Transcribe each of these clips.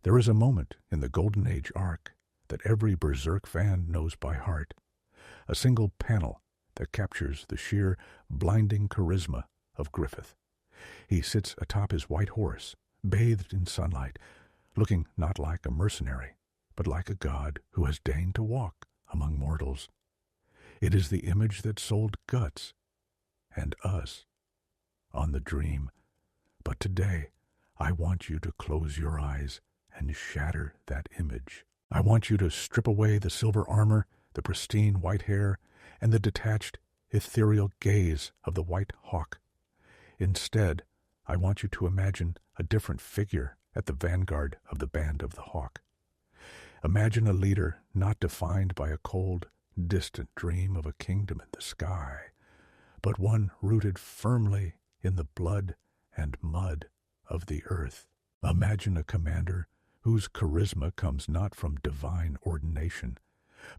There is a moment in the Golden Age arc that every Berserk fan knows by heart. A single panel that captures the sheer, blinding charisma of Griffith. He sits atop his white horse, bathed in sunlight, looking not like a mercenary, but like a god who has deigned to walk among mortals. It is the image that sold Guts and us on the dream. But today, I want you to close your eyes and shatter that image. I want you to strip away the silver armor, the pristine white hair, and the detached, ethereal gaze of the white hawk. Instead, I want you to imagine a different figure at the vanguard of the band of the hawk. Imagine a leader not defined by a cold, distant dream of a kingdom in the sky, but one rooted firmly in the blood and mud of the earth. Imagine a commander whose charisma comes not from divine ordination,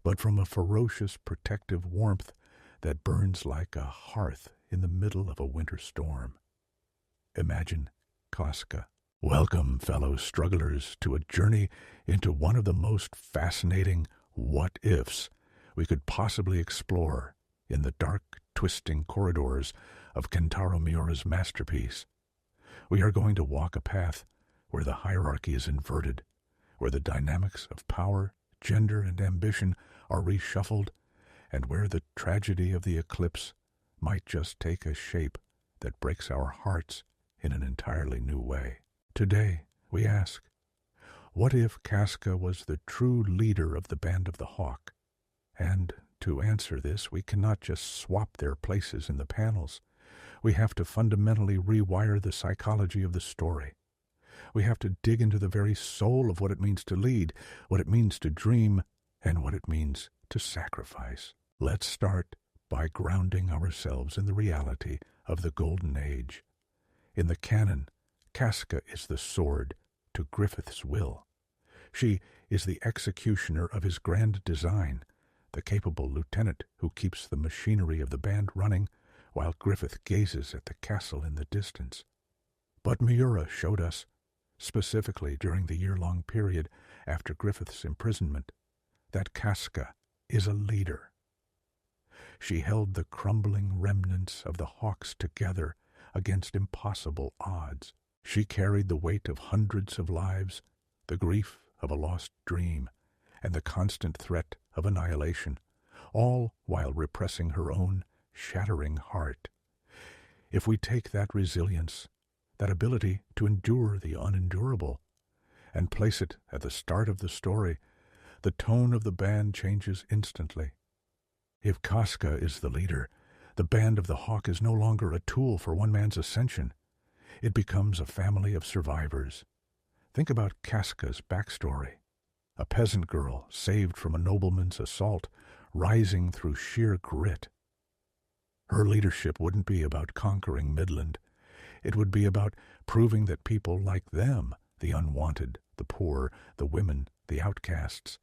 but from a ferocious protective warmth that burns like a hearth in the middle of a winter storm. Imagine Casca. Welcome, fellow strugglers, to a journey into one of the most fascinating what-ifs we could possibly explore in the dark, twisting corridors of Kentaro Miura's masterpiece. We are going to walk a path where the hierarchy is inverted, where the dynamics of power, gender, and ambition are reshuffled, and where the tragedy of the eclipse might just take a shape that breaks our hearts in an entirely new way. Today, we ask, what if Casca was the true leader of the Band of the Hawk? And to answer this, we cannot just swap their places in the panels. We have to fundamentally rewire the psychology of the story. We have to dig into the very soul of what it means to lead, what it means to dream, and what it means to sacrifice. Let's start by grounding ourselves in the reality of the Golden Age. In the canon, Casca is the sword to Griffith's will. She is the executioner of his grand design, the capable lieutenant who keeps the machinery of the band running while Griffith gazes at the castle in the distance. But Miura showed us, specifically during the year-long period after Griffith's imprisonment, that Casca is a leader. She held the crumbling remnants of the Hawks together against impossible odds. She carried the weight of hundreds of lives, the grief of a lost dream, and the constant threat of annihilation, all while repressing her own shattering heart. If we take that resilience, that ability to endure the unendurable, and place it at the start of the story, the tone of the band changes instantly. If Casca is the leader, the Band of the Hawk is no longer a tool for one man's ascension. It becomes a family of survivors. Think about Casca's backstory. A peasant girl saved from a nobleman's assault, rising through sheer grit. Her leadership wouldn't be about conquering Midland. It would be about proving that people like them, the unwanted, the poor, the women, the outcasts,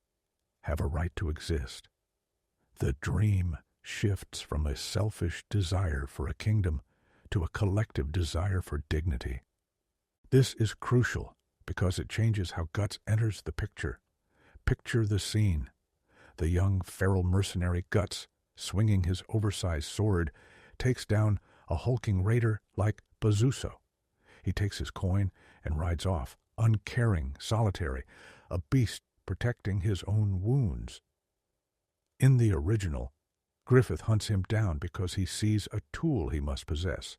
have a right to exist. The dream shifts from a selfish desire for a kingdom to a collective desire for dignity. This is crucial because it changes how Guts enters the picture. Picture the scene. The young feral mercenary Guts, swinging his oversized sword, takes down a hulking raider like Bazuso. He takes his coin and rides off, uncaring, solitary, a beast protecting his own wounds. In the original, Griffith hunts him down because he sees a tool he must possess.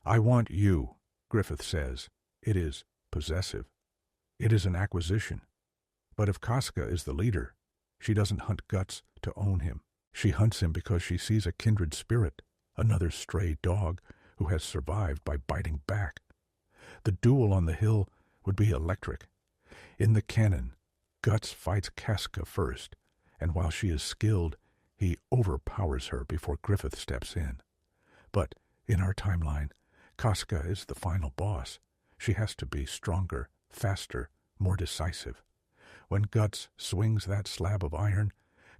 "I want you," Griffith says. It is possessive. It is an acquisition. But if Casca is the leader, she doesn't hunt Guts to own him. She hunts him because she sees a kindred spirit, another stray dog who has survived by biting back. The duel on the hill would be electric. In the canon, Guts fights Casca first, and while she is skilled, he overpowers her before Griffith steps in. But in our timeline, Casca is the final boss. She has to be stronger, faster, more decisive. When Guts swings that slab of iron,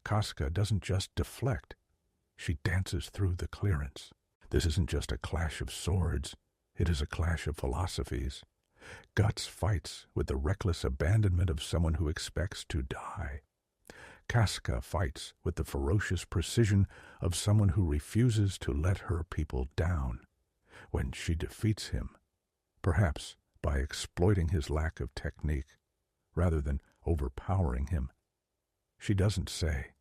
Casca doesn't just deflect. She dances through the clearance. This isn't just a clash of swords. It is a clash of philosophies. Guts fights with the reckless abandonment of someone who expects to die. Casca fights with the ferocious precision of someone who refuses to let her people down. When she defeats him, perhaps by exploiting his lack of technique rather than overpowering him, she doesn't say,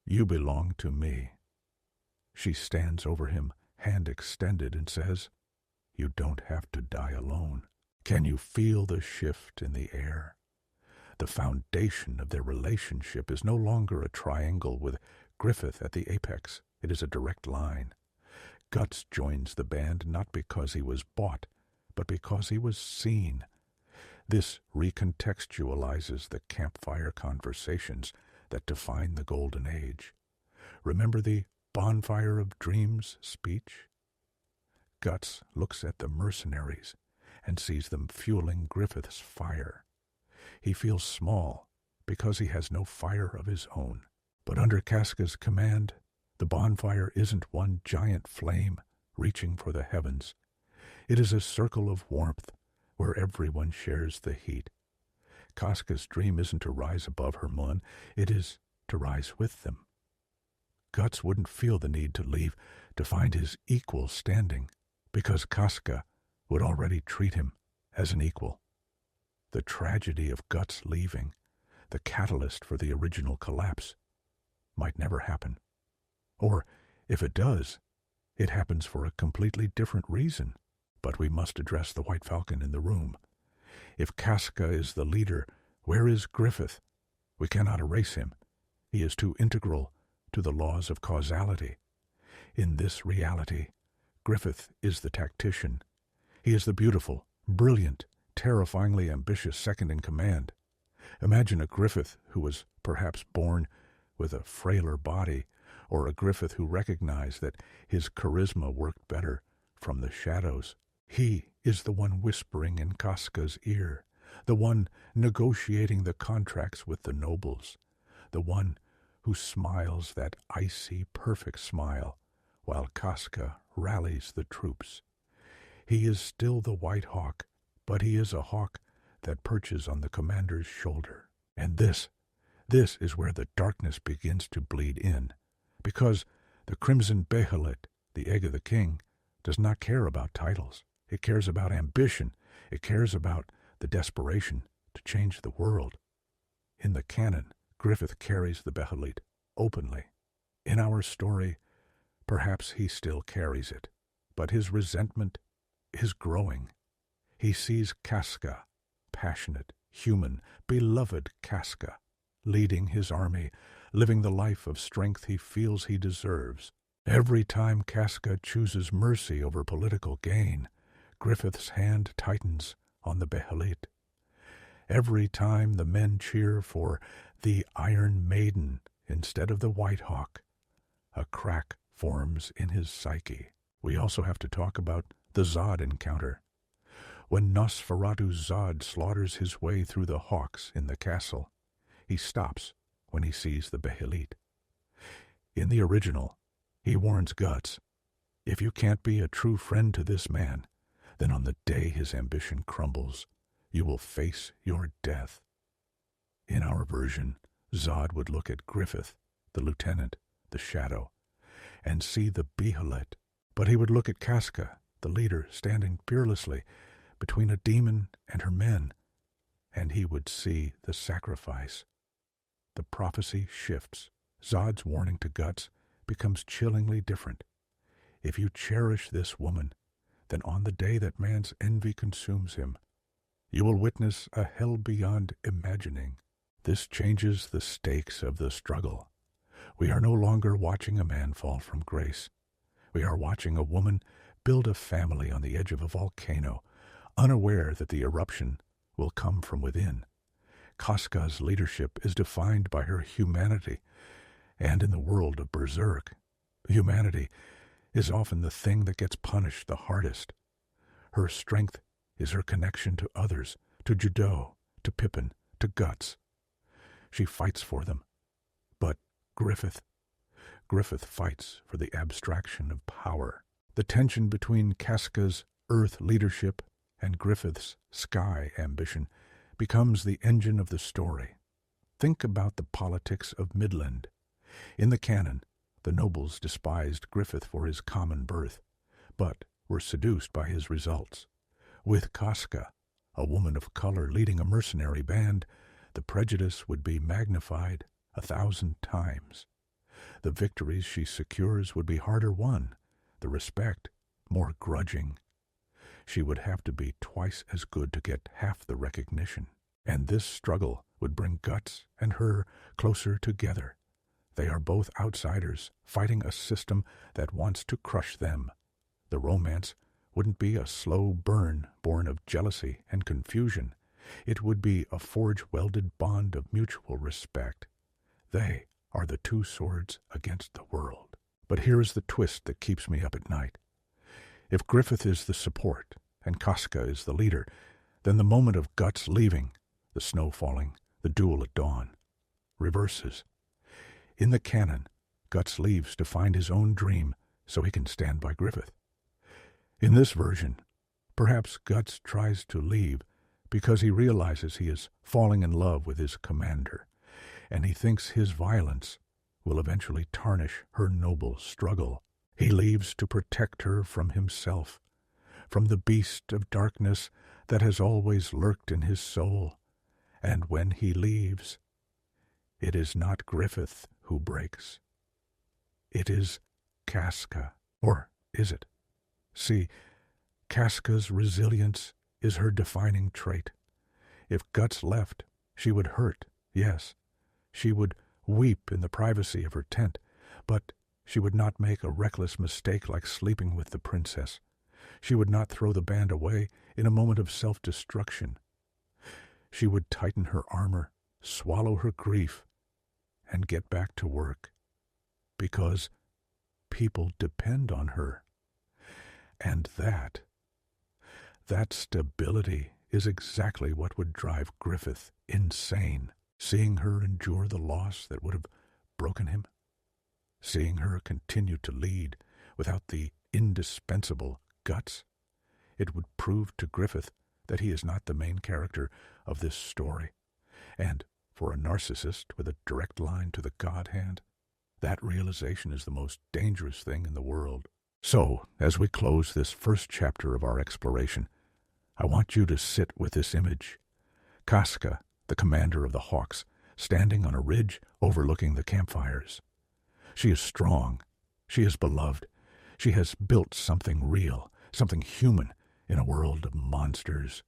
"You belong to me." She stands over him, hand extended, and says, "You don't have to die alone." Can you feel the shift in the air? The foundation of their relationship is no longer a triangle with Griffith at the apex. It is a direct line. Guts joins the band not because he was bought, but because he was seen. This recontextualizes the campfire conversations that define the Golden Age. Remember the bonfire of dreams speech? Guts looks at the mercenaries and sees them fueling Griffith's fire. He feels small because he has no fire of his own. But under Casca's command, the bonfire isn't one giant flame reaching for the heavens. It is a circle of warmth where everyone shares the heat. Casca's dream isn't to rise above her men, it is to rise with them. Guts wouldn't feel the need to leave to find his equal standing, because Casca would already treat him as an equal. The tragedy of Guts leaving, the catalyst for the original collapse, might never happen. Or, if it does, it happens for a completely different reason. But we must address the White Falcon in the room. If Casca is the leader, where is Griffith? We cannot erase him. He is too integral to the laws of causality. In this reality, Griffith is the tactician. He is the beautiful, brilliant, terrifyingly ambitious second-in-command. Imagine a Griffith who was perhaps born with a frailer body, or a Griffith who recognized that his charisma worked better from the shadows. He is the one whispering in Casca's ear, the one negotiating the contracts with the nobles, the one who smiles that icy, perfect smile while Casca rallies the troops. He is still the White Hawk, but he is a hawk that perches on the commander's shoulder. And this is where the darkness begins to bleed in, because the crimson behelit, the egg of the king, does not care about titles. It cares about ambition. It cares about the desperation to change the world. In the canon, Griffith carries the behelit openly. In our story, perhaps he still carries it, but his resentment is growing. He sees Casca, passionate, human, beloved Casca, leading his army, living the life of strength he feels he deserves. Every time Casca chooses mercy over political gain, Griffith's hand tightens on the behelit. Every time the men cheer for the Iron Maiden instead of the White Hawk, a crack forms in his psyche. We also have to talk about the Zod encounter. When Nosferatu's Zod slaughters his way through the hawks in the castle, he stops when he sees the behelit. In the original, he warns Guts, "If you can't be a true friend to this man, then on the day his ambition crumbles, you will face your death." In our version, Zod would look at Griffith, the lieutenant, the shadow, and see the behelit, but he would look at Casca, the leader, standing fearlessly between a demon and her men, and he would see the sacrifice. The prophecy shifts. Zod's warning to Guts becomes chillingly different. If you cherish this woman, then on the day that man's envy consumes him, you will witness a hell beyond imagining. This changes the stakes of the struggle. We are no longer watching a man fall from grace. We are watching a woman build a family on the edge of a volcano, unaware that the eruption will come from within. Casca's leadership is defined by her humanity, and in the world of Berserk, humanity is often the thing that gets punished the hardest. Her strength is her connection to others, to Judeau, to Pippin, to Guts. She fights for them. But Griffith fights for the abstraction of power. The tension between Casca's earth leadership and Griffith's sky ambition becomes the engine of the story. Think about the politics of Midland. In the canon, the nobles despised Griffith for his common birth, but were seduced by his results. With Casca, a woman of color leading a mercenary band, the prejudice would be magnified 1,000 times. The victories she secures would be harder won, the respect more grudging. She would have to be twice as good to get half the recognition, and this struggle would bring Guts and her closer together. They are both outsiders, fighting a system that wants to crush them. The romance wouldn't be a slow burn born of jealousy and confusion. It would be a forge-welded bond of mutual respect. They are the two swords against the world. But here is the twist that keeps me up at night. If Griffith is the support and Casca is the leader, then the moment of Guts leaving, the snow falling, the duel at dawn, reverses. In the canon, Guts leaves to find his own dream so he can stand by Griffith. In this version, perhaps Guts tries to leave because he realizes he is falling in love with his commander, and he thinks his violence will eventually tarnish her noble struggle. He leaves to protect her from himself, from the beast of darkness that has always lurked in his soul. And when he leaves, it is not Griffith who breaks. It is Casca. Or is it? See, Casca's resilience is her defining trait. If Guts left, she would hurt, yes. She would weep in the privacy of her tent, but she would not make a reckless mistake like sleeping with the princess. She would not throw the band away in a moment of self-destruction. She would tighten her armor, swallow her grief, and get back to work, because people depend on her. And that stability is exactly what would drive Griffith insane. Seeing her endure the loss that would have broken him, seeing her continue to lead without the indispensable Guts, it would prove to Griffith that he is not the main character of this story. And for a narcissist with a direct line to the God hand, that realization is the most dangerous thing in the world. So, as we close this first chapter of our exploration, I want you to sit with this image. Casca, the commander of the Hawks, standing on a ridge overlooking the campfires. She is strong. She is beloved. She has built something real, something human in a world of monsters.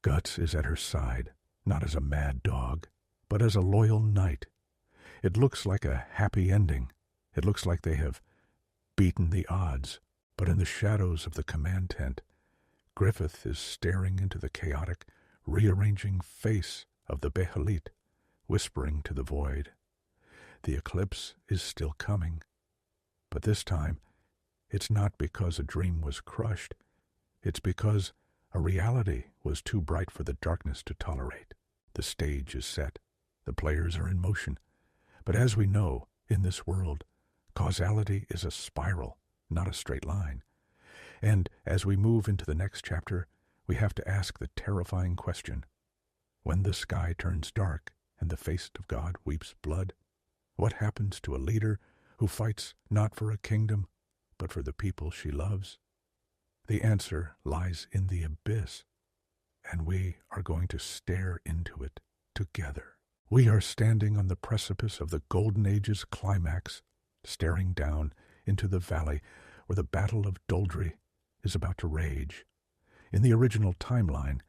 Guts is at her side, not as a mad dog, but as a loyal knight. It looks like a happy ending. It looks like they have beaten the odds. But in the shadows of the command tent, Griffith is staring into the chaotic, rearranging face of the Behalit, whispering to the void. The eclipse is still coming, but this time it's not because a dream was crushed. It's because a reality was too bright for the darkness to tolerate. The stage is set. The players are in motion. But as we know, in this world, causality is a spiral, not a straight line. And as we move into the next chapter, we have to ask the terrifying question: when the sky turns dark and the face of God weeps blood, what happens to a leader who fights not for a kingdom, but for the people she loves? The answer lies in the abyss, and we are going to stare into it together. We are standing on the precipice of the Golden Age's climax, staring down into the valley where the Battle of Doldry is about to rage. In the original timeline,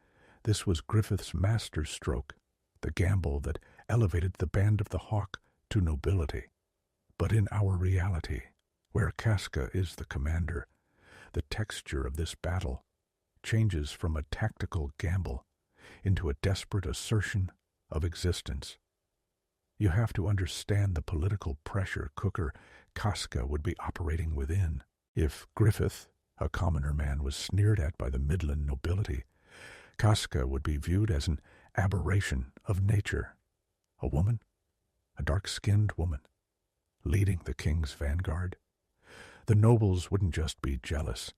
this was Griffith's masterstroke, the gamble that elevated the Band of the Hawk to nobility. But in our reality, where Casca is the commander, the texture of this battle changes from a tactical gamble into a desperate assertion of existence. You have to understand the political pressure cooker Casca would be operating within. If Griffith, a commoner man, was sneered at by the Midland nobility, Casca would be viewed as an aberration of nature. A woman, a dark-skinned woman, leading the king's vanguard. The nobles wouldn't just be jealous.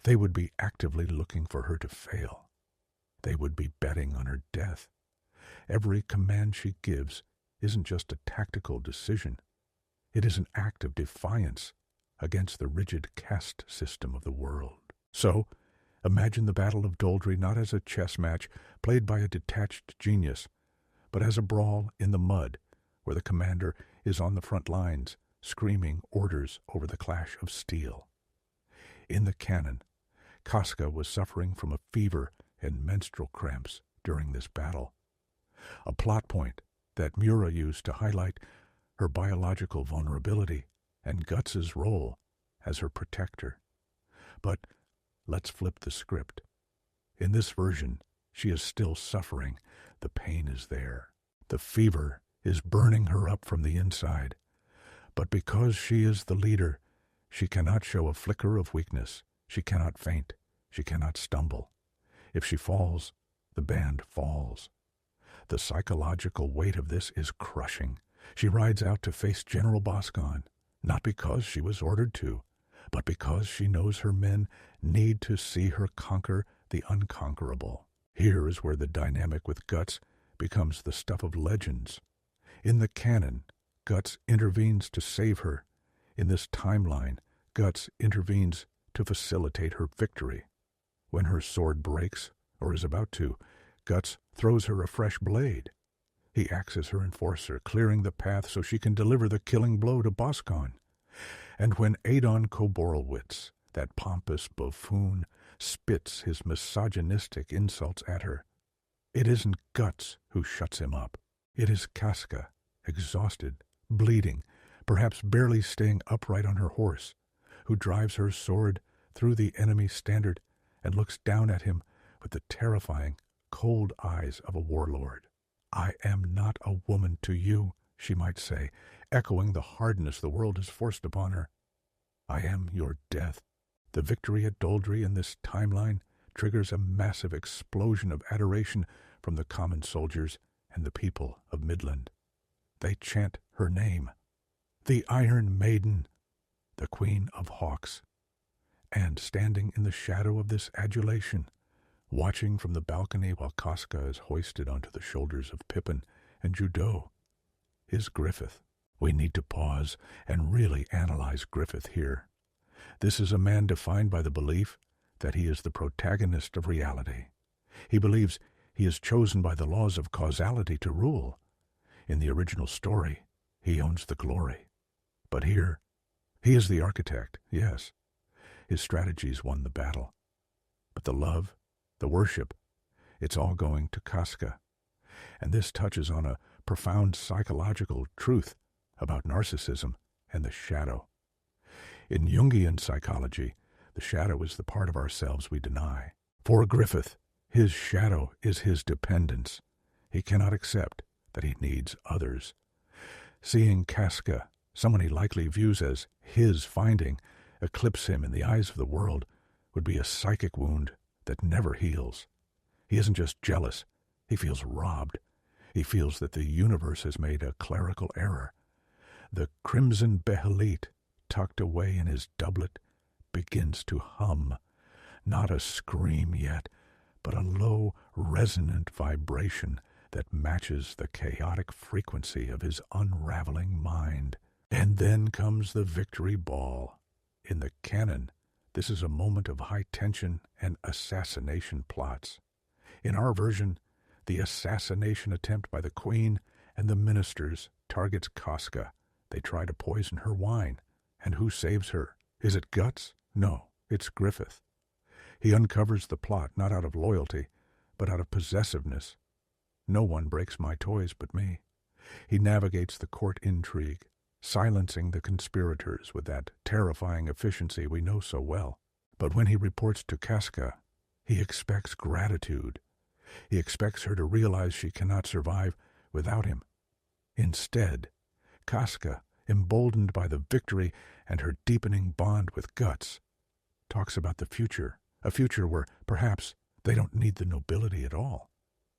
They would be actively looking for her to fail. They would be betting on her death. Every command she gives isn't just a tactical decision. It is an act of defiance against the rigid caste system of the world. So, imagine the Battle of Doldry not as a chess match played by a detached genius, but as a brawl in the mud where the commander is on the front lines screaming orders over the clash of steel. In the canon, Casca was suffering from a fever and menstrual cramps during this battle, a plot point that Mura used to highlight her biological vulnerability and Guts' role as her protector. But let's flip the script. In this version, she is still suffering. The pain is there. The fever is burning her up from the inside. But because she is the leader, she cannot show a flicker of weakness. She cannot faint. She cannot stumble. If she falls, the band falls. The psychological weight of this is crushing. She rides out to face General Boscan, not because she was ordered to, but because she knows her men need to see her conquer the unconquerable. Here is where the dynamic with Guts becomes the stuff of legends. In the canon, Guts intervenes to save her. In this timeline, Guts intervenes to facilitate her victory. When her sword breaks, or is about to, Guts throws her a fresh blade. He acts as her enforcer, clearing the path so she can deliver the killing blow to Boscan. And when Adon Koborowitz, that pompous buffoon, spits his misogynistic insults at her, it isn't Guts who shuts him up. It is Casca, exhausted, bleeding, perhaps barely staying upright on her horse, who drives her sword through the enemy standard and looks down at him with the terrifying, cold eyes of a warlord. "I am not a woman to you," she might say, echoing the hardness the world has forced upon her. "I am your death." The victory at Doldry in this timeline triggers a massive explosion of adoration from the common soldiers and the people of Midland. They chant her name, the Iron Maiden, the Queen of Hawks. And standing in the shadow of this adulation, watching from the balcony while Casca is hoisted onto the shoulders of Pippin and Judeau, is Griffith. We need to pause and really analyze Griffith here. This is a man defined by the belief that he is the protagonist of reality. He believes he is chosen by the laws of causality to rule. In the original story, he owns the glory. But here, he is the architect, yes. His strategies won the battle. But the love, the worship, it's all going to Casca. And this touches on a profound psychological truth about narcissism and the shadow. In Jungian psychology, the shadow is the part of ourselves we deny. For Griffith, his shadow is his dependence. He cannot accept that he needs others. Seeing Casca, someone he likely views as his finding, eclipse him in the eyes of the world would be a psychic wound that never heals. He isn't just jealous. He feels robbed. He feels that the universe has made a clerical error. The crimson behelit, tucked away in his doublet, begins to hum. Not a scream yet, but a low, resonant vibration that matches the chaotic frequency of his unraveling mind. And then comes the victory ball. In the canon, this is a moment of high tension and assassination plots. In our version, the assassination attempt by the queen and the ministers targets Casca. They try to poison her wine. And who saves her? Is it Guts? No, it's Griffith. He uncovers the plot not out of loyalty, but out of possessiveness. No one breaks my toys but me. He navigates the court intrigue, silencing the conspirators with that terrifying efficiency we know so well. But when he reports to Casca, he expects gratitude. He expects her to realize she cannot survive without him. Instead, Casca, emboldened by the victory and her deepening bond with Guts, talks about the future, a future where perhaps they don't need the nobility at all.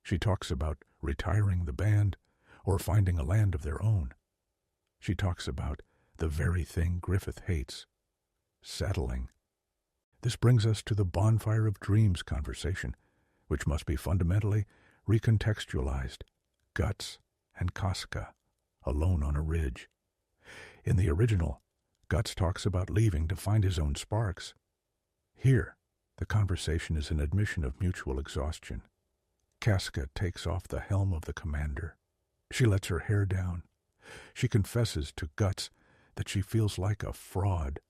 She talks about retiring the band or finding a land of their own. She talks about the very thing Griffith hates, settling. This brings us to the bonfire of dreams conversation, which must be fundamentally recontextualized. Guts and Casca, alone on a ridge. In the original, Guts talks about leaving to find his own sparks. Here, the conversation is an admission of mutual exhaustion. Casca takes off the helm of the commander. She lets her hair down. She confesses to Guts that she feels like a fraud,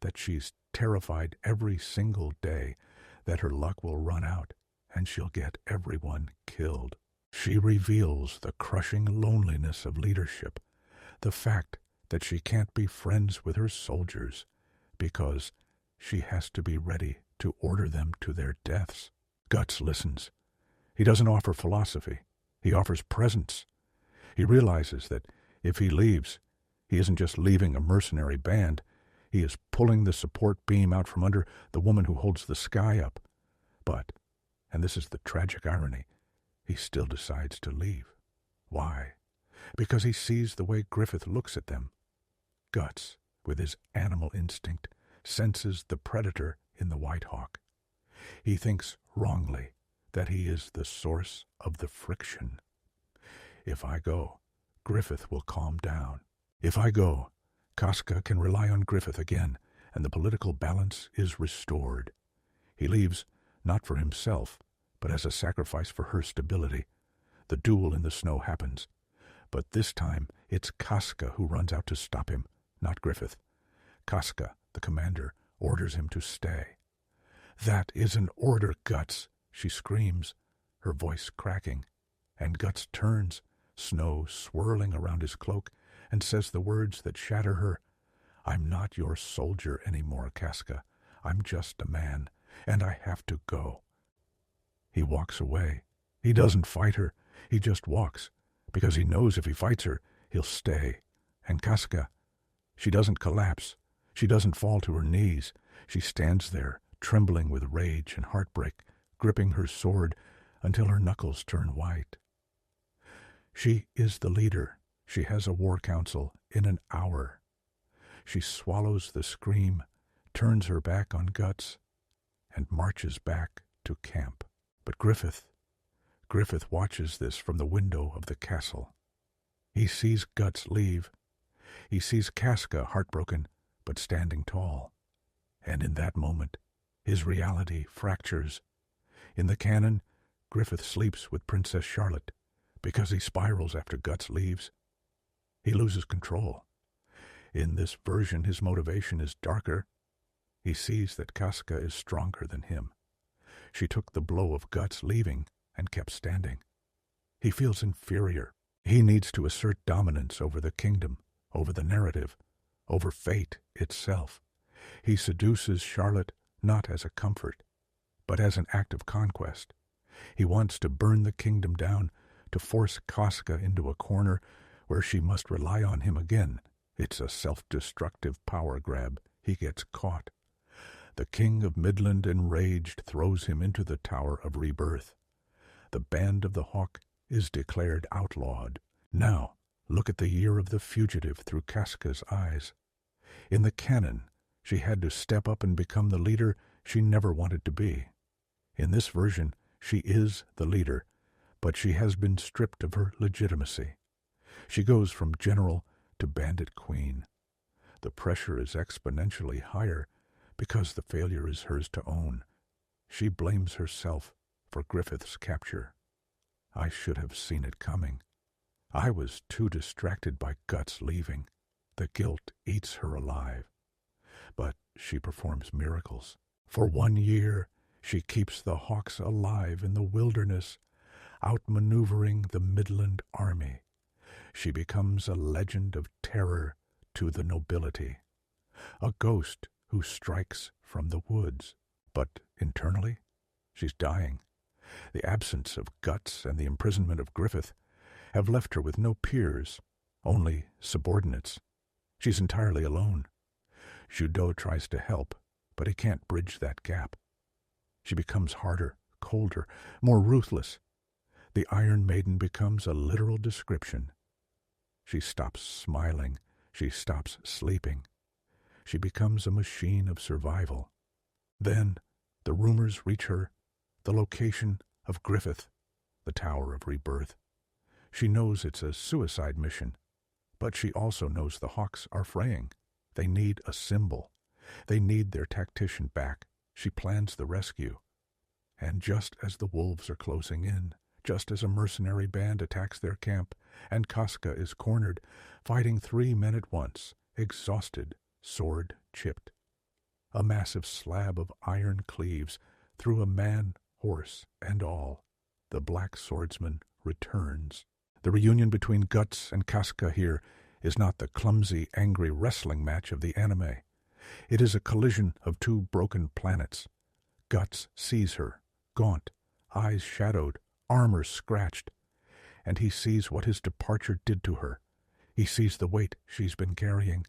that she's terrified every single day that her luck will run out and she'll get everyone killed. She reveals the crushing loneliness of leadership, the fact that she can't be friends with her soldiers because she has to be ready to order them to their deaths. Guts listens. He doesn't offer philosophy. He offers presence. He realizes that if he leaves, he isn't just leaving a mercenary band. He is pulling the support beam out from under the woman who holds the sky up. But, and this is the tragic irony, he still decides to leave. Why? Because he sees the way Griffith looks at them. Guts, with his animal instinct, senses the predator in the White Hawk. He thinks wrongly that he is the source of the friction. If I go, Griffith will calm down. If I go, Casca can rely on Griffith again, and the political balance is restored. He leaves not for himself, but as a sacrifice for her stability. The duel in the snow happens, but this time it's Casca who runs out to stop him, not Griffith. Casca, the commander, orders him to stay. "That is an order, Guts," she screams, her voice cracking, and Guts turns, snow swirling around his cloak, and says the words that shatter her. "I'm not your soldier anymore, Casca. I'm just a man, and I have to go." He walks away. He doesn't fight her. He just walks, because he knows if he fights her, he'll stay. And Casca, she doesn't collapse. She doesn't fall to her knees. She stands there, trembling with rage and heartbreak, gripping her sword until her knuckles turn white. She is the leader. She has a war council in an hour. She swallows the scream, turns her back on Guts, and marches back to camp. But Griffith watches this from the window of the castle. He sees Guts leave. He sees Casca heartbroken, but standing tall. And in that moment, his reality fractures. In the canon, Griffith sleeps with Princess Charlotte because he spirals after Guts leaves. He loses control. In this version, his motivation is darker. He sees that Casca is stronger than him. She took the blow of Guts leaving and kept standing. He feels inferior. He needs to assert dominance over the kingdom, over the narrative, over fate itself. He seduces Charlotte not as a comfort, but as an act of conquest. He wants to burn the kingdom down, to force Casca into a corner where she must rely on him again. It's a self-destructive power grab. He gets caught. The king of Midland, enraged, throws him into the Tower of Rebirth. The Band of the Hawk is declared outlawed. Now, look at the year of the fugitive through Casca's eyes. In the canon, she had to step up and become the leader she never wanted to be. In this version, she is the leader, but she has been stripped of her legitimacy. She goes from general to bandit queen. The pressure is exponentially higher because the failure is hers to own. She blames herself for Griffith's capture. I should have seen it coming. I was too distracted by Guts leaving. The guilt eats her alive. But she performs miracles. For 1 year, she keeps the Hawks alive in the wilderness, outmaneuvering the Midland army. She becomes a legend of terror to the nobility, a ghost who strikes from the woods. But internally, she's dying. The absence of Guts and the imprisonment of Griffith have left her with no peers, only subordinates. She's entirely alone. Judeau tries to help, but he can't bridge that gap. She becomes harder, colder, more ruthless. The Iron Maiden becomes a literal description. She stops smiling. She stops sleeping. She becomes a machine of survival. Then the rumors reach her, the location of Griffith, the Tower of Rebirth. She knows it's a suicide mission, but she also knows the Hawks are fraying. They need a symbol. They need their tactician back. She plans the rescue. And just as the wolves are closing in, just as a mercenary band attacks their camp, and Casca is cornered, fighting 3 men at once, exhausted, sword chipped. A massive slab of iron cleaves through a man, horse, and all. The black swordsman returns. The reunion between Guts and Casca here is not the clumsy, angry wrestling match of the anime. It is a collision of 2 broken planets. Guts sees her, gaunt, eyes shadowed, armor scratched, and he sees what his departure did to her. He sees the weight she's been carrying,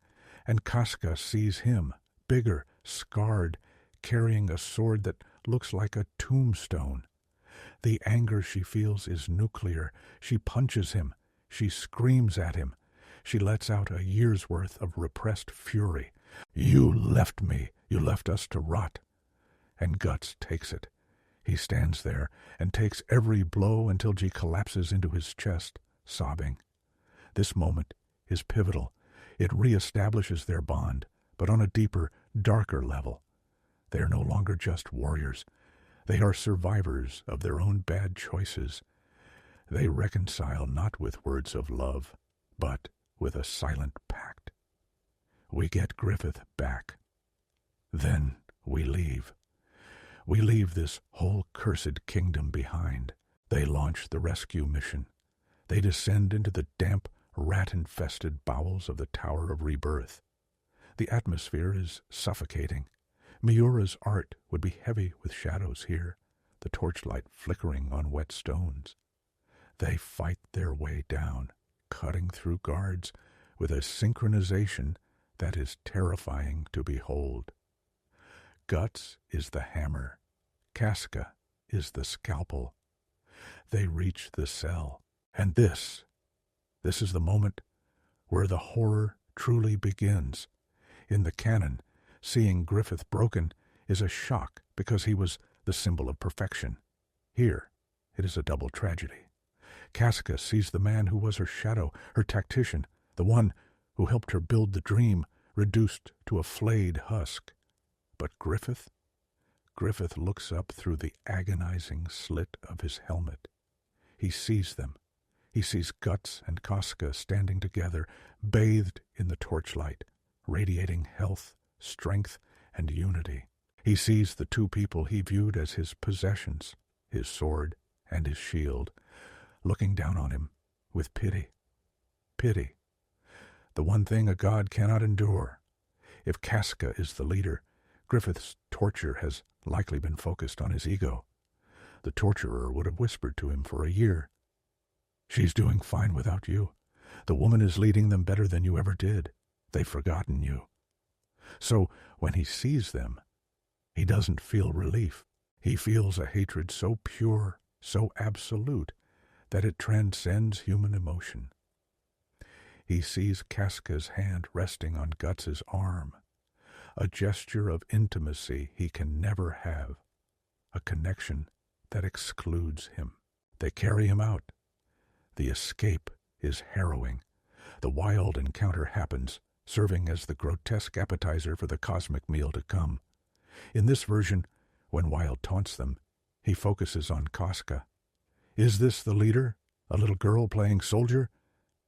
and Casca sees him, bigger, scarred, carrying a sword that looks like a tombstone. The anger she feels is nuclear. She punches him. She screams at him. She lets out a year's worth of repressed fury. "You left me. You left us to rot." And Guts takes it. He stands there and takes every blow until she collapses into his chest, sobbing. This moment is pivotal. It reestablishes their bond, but on a deeper, darker level. They are no longer just warriors. They are survivors of their own bad choices. They reconcile not with words of love, but with a silent pact. We get Griffith back. Then we leave. We leave this whole cursed kingdom behind. They launch the rescue mission. They descend into the damp, rat-infested bowels of the Tower of Rebirth. The atmosphere is suffocating. Miura's art would be heavy with shadows here, the torchlight flickering on wet stones. They fight their way down, cutting through guards with a synchronization that is terrifying to behold. Guts is the hammer. Casca is the scalpel. They reach the cell. And this is the moment where the horror truly begins. In the canon, seeing Griffith broken is a shock because he was the symbol of perfection. Here, it is a double tragedy. Casca sees the man who was her shadow, her tactician, the one who helped her build the dream, reduced to a flayed husk. But Griffith looks up through the agonizing slit of his helmet. He sees them. He sees Guts and Casca standing together, bathed in the torchlight, radiating health, strength, and unity. He sees the 2 people he viewed as his possessions, his sword and his shield, looking down on him with pity. Pity. The one thing a god cannot endure. If Casca is the leader, Griffith's torture has likely been focused on his ego. The torturer would have whispered to him for a year, "She's doing fine without you. The woman is leading them better than you ever did. They've forgotten you." So when he sees them, he doesn't feel relief. He feels a hatred so pure, so absolute, that it transcends human emotion. He sees Casca's hand resting on Guts's arm, a gesture of intimacy he can never have, a connection that excludes him. They carry him out. The escape is harrowing. The wild encounter happens, serving as the grotesque appetizer for the cosmic meal to come. In this version, when Wild taunts them, he focuses on Casca. Is this the leader? A little girl playing soldier?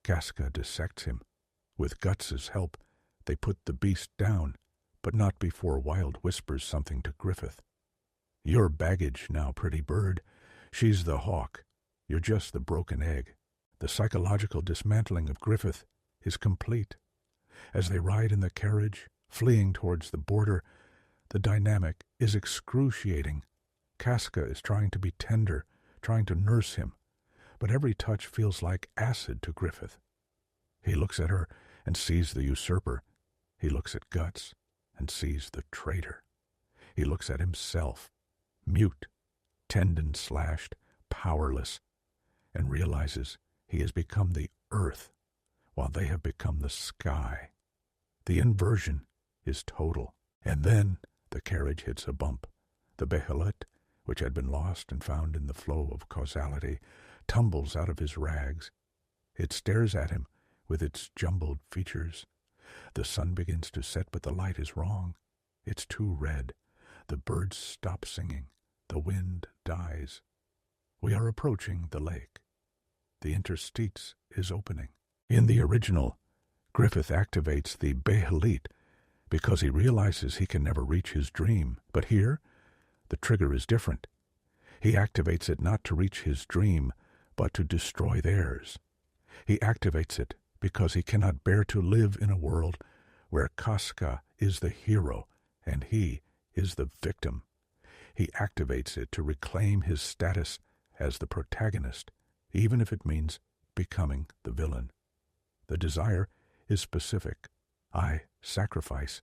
Casca dissects him. With Guts's help, they put the beast down, but not before Wild whispers something to Griffith. "Your baggage now, pretty bird. She's the hawk. You're just the broken egg." The psychological dismantling of Griffith is complete. As they ride in the carriage, fleeing towards the border, the dynamic is excruciating. Casca is trying to be tender, trying to nurse him, but every touch feels like acid to Griffith. He looks at her and sees the usurper. He looks at Guts and sees the traitor. He looks at himself, mute, tendon-slashed, powerless, and realizes he has become the earth, while they have become the sky. The inversion is total. And then The carriage hits a bump. The behelit, which had been lost and found in the flow of causality, tumbles out of his rags. It stares at him with its jumbled features. The sun begins to set, but the light is wrong. It's too red. The birds stop singing. The wind dies. We are approaching the lake. The interstice is opening. In the original, Griffith activates the behelit because he realizes he can never reach his dream. But here, the trigger is different. He activates it not to reach his dream, but to destroy theirs. He activates it because he cannot bear to live in a world where Casca is the hero and he is the victim. He activates it to reclaim his status as the protagonist, even if it means becoming the villain. The desire is specific. I sacrifice.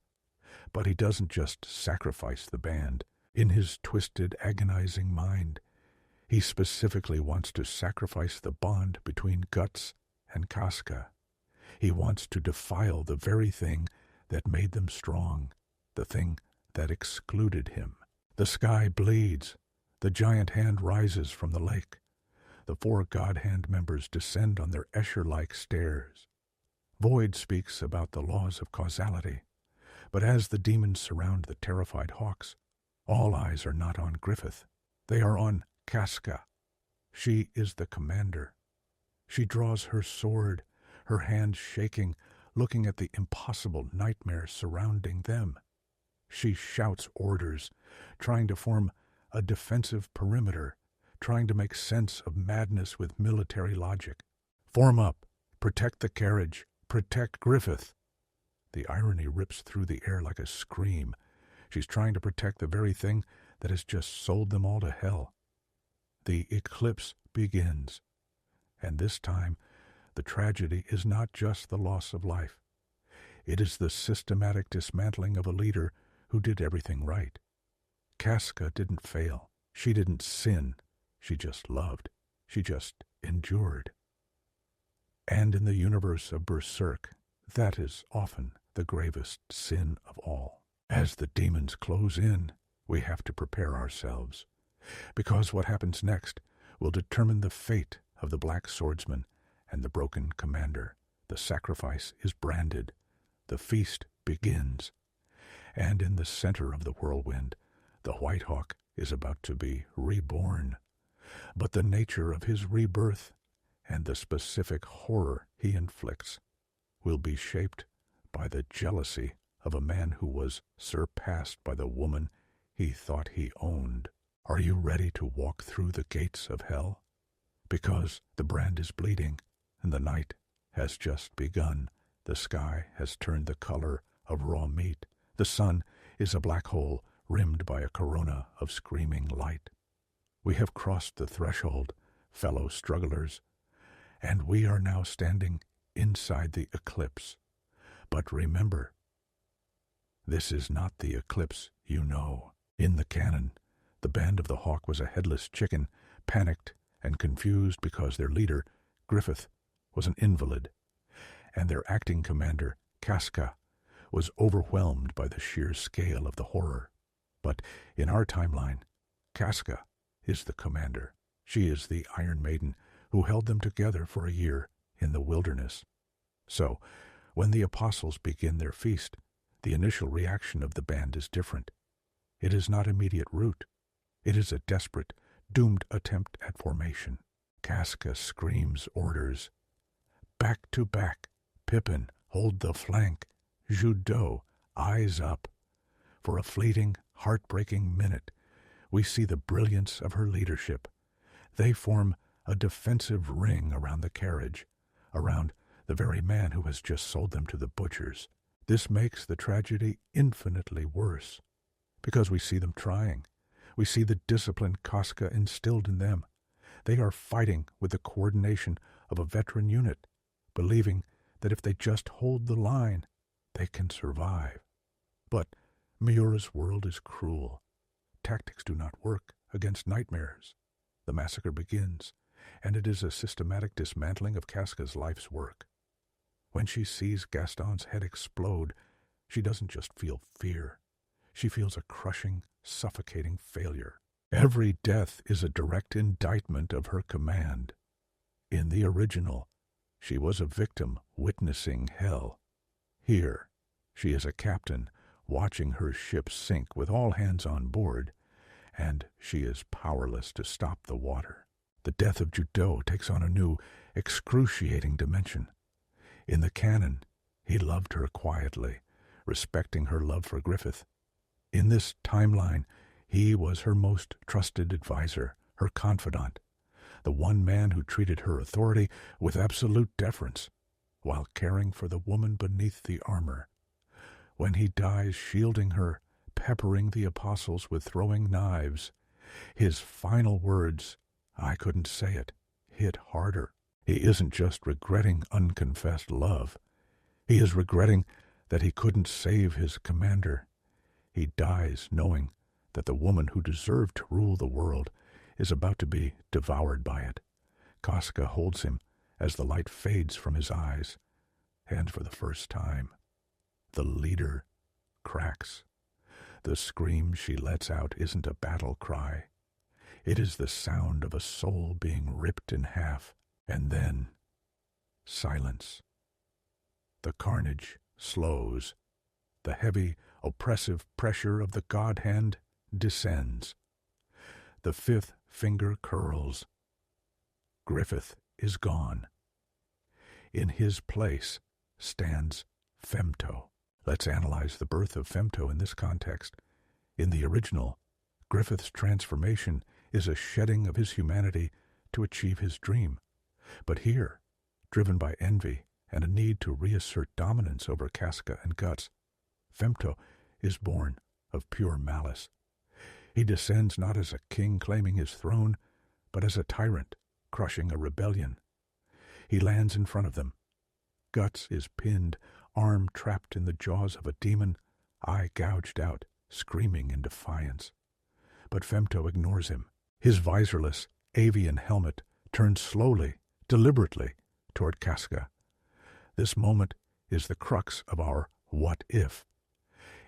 But he doesn't just sacrifice the band. In his twisted, agonizing mind, he specifically wants to sacrifice the bond between Guts and Casca. He wants to defile the very thing that made them strong, the thing that excluded him. The sky bleeds. The giant hand rises from the lake. The four God Hand members descend on their Escher-like stairs. Void speaks about the laws of causality, but as the demons surround the terrified hawks, all eyes are not on Griffith. They are on Casca. She is the commander. She draws her sword, her hand shaking, looking at the impossible nightmare surrounding them. She shouts orders, trying to form a defensive perimeter, trying to make sense of madness with military logic. Form up. Protect the carriage. Protect Griffith. The irony rips through the air like a scream. She's trying to protect the very thing that has just sold them all to hell. The eclipse begins. And this time, the tragedy is not just the loss of life. It is the systematic dismantling of a leader who did everything right. Casca didn't fail. She didn't sin. She just loved. She just endured. And in the universe of Berserk, that is often the gravest sin of all. As the demons close in, we have to prepare ourselves, because what happens next will determine the fate of the Black Swordsman and the broken commander. The sacrifice is branded. The feast begins. And in the center of the whirlwind, the White Hawk is about to be reborn. But the nature of his rebirth and the specific horror he inflicts will be shaped by the jealousy of a man who was surpassed by the woman he thought he owned. Are you ready to walk through the gates of hell? Because the brand is bleeding, and the night has just begun. The sky has turned the color of raw meat. The sun is a black hole rimmed by a corona of screaming light. We have crossed the threshold, fellow strugglers, and we are now standing inside the eclipse. But remember, this is not the eclipse you know. In the canon, the band of the Hawk was a headless chicken, panicked and confused because their leader, Griffith, was an invalid, and their acting commander, Casca, was overwhelmed by the sheer scale of the horror. But in our timeline, Casca is the commander. She is the Iron Maiden who held them together for a year in the wilderness. So, when the apostles begin their feast, the initial reaction of the band is different. It is not immediate rout. It is a desperate, doomed attempt at formation. Casca screams orders. Back to back. Pippin, hold the flank. Judeau, eyes up. For a fleeting, heartbreaking minute, we see the brilliance of her leadership. They form a defensive ring around the carriage, around the very man who has just sold them to the butchers. This makes the tragedy infinitely worse, because we see them trying. We see the discipline Casca instilled in them. They are fighting with the coordination of a veteran unit, believing that if they just hold the line, they can survive. But Miura's world is cruel. Tactics do not work against nightmares. The massacre begins, and it is a systematic dismantling of Casca's life's work. When she sees Gaston's head explode, she doesn't just feel fear. She feels a crushing, suffocating failure. Every death is a direct indictment of her command. In the original, she was a victim witnessing hell. Here, she is a captain watching her ship sink with all hands on board, and she is powerless to stop the water. The death of Judeau takes on a new, excruciating dimension. In the canon, he loved her quietly, respecting her love for Griffith. In this timeline, he was her most trusted advisor, her confidant, the one man who treated her authority with absolute deference, while caring for the woman beneath the armor. When he dies shielding her, peppering the apostles with throwing knives, his final words, "I couldn't say it," hit harder. He isn't just regretting unconfessed love. He is regretting that he couldn't save his commander. He dies knowing that the woman who deserved to rule the world is about to be devoured by it. Casca holds him as the light fades from his eyes, and for the first time, the leader cracks. The scream she lets out isn't a battle cry. It is the sound of a soul being ripped in half, and then silence. The carnage slows. The heavy, oppressive pressure of the God hand descends. The fifth finger curls. Griffith is gone. In his place stands Femto. Let's analyze the birth of Femto in this context. In the original, Griffith's transformation is a shedding of his humanity to achieve his dream. But here, driven by envy and a need to reassert dominance over Casca and Guts, Femto is born of pure malice. He descends not as a king claiming his throne, but as a tyrant crushing a rebellion. He lands in front of them. Guts is pinned, arm trapped in the jaws of a demon, eye gouged out, screaming in defiance. But Femto ignores him. His visorless, avian helmet turns slowly, deliberately, toward Casca. This moment is the crux of our what if.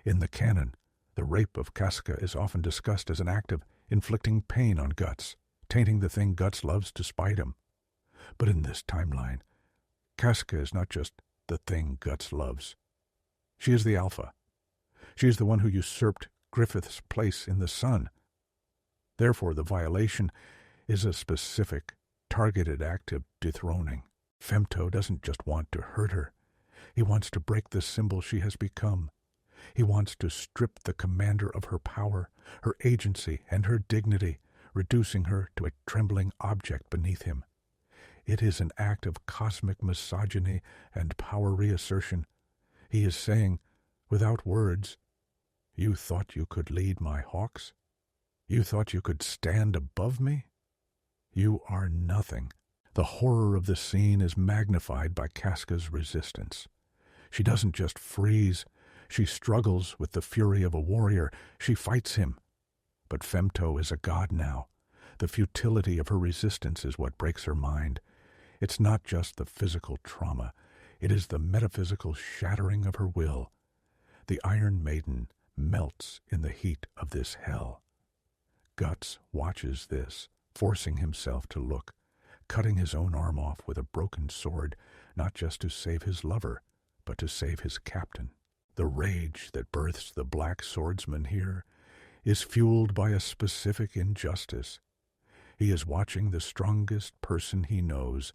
In the canon, the rape of Casca is often discussed as an act of inflicting pain on Guts, tainting the thing Guts loves to spite him. But in this timeline, Casca is not just the thing Guts loves. She is the alpha. She is the one who usurped Griffith's place in the sun. Therefore, the violation is a specific, targeted act of dethroning. Femto doesn't just want to hurt her. He wants to break the symbol she has become. He wants to strip the commander of her power, her agency, and her dignity, reducing her to a trembling object beneath him. It is an act of cosmic misogyny and power reassertion. He is saying, without words, "You thought you could lead my hawks? You thought you could stand above me? You are nothing." The horror of the scene is magnified by Casca's resistance. She doesn't just freeze. She struggles with the fury of a warrior. She fights him. But Femto is a god now. The futility of her resistance is what breaks her mind. It's not just the physical trauma. It is the metaphysical shattering of her will. The Iron Maiden melts in the heat of this hell. Guts watches this, forcing himself to look, cutting his own arm off with a broken sword, not just to save his lover, but to save his captain. The rage that births the black swordsman here is fueled by a specific injustice. He is watching the strongest person he knows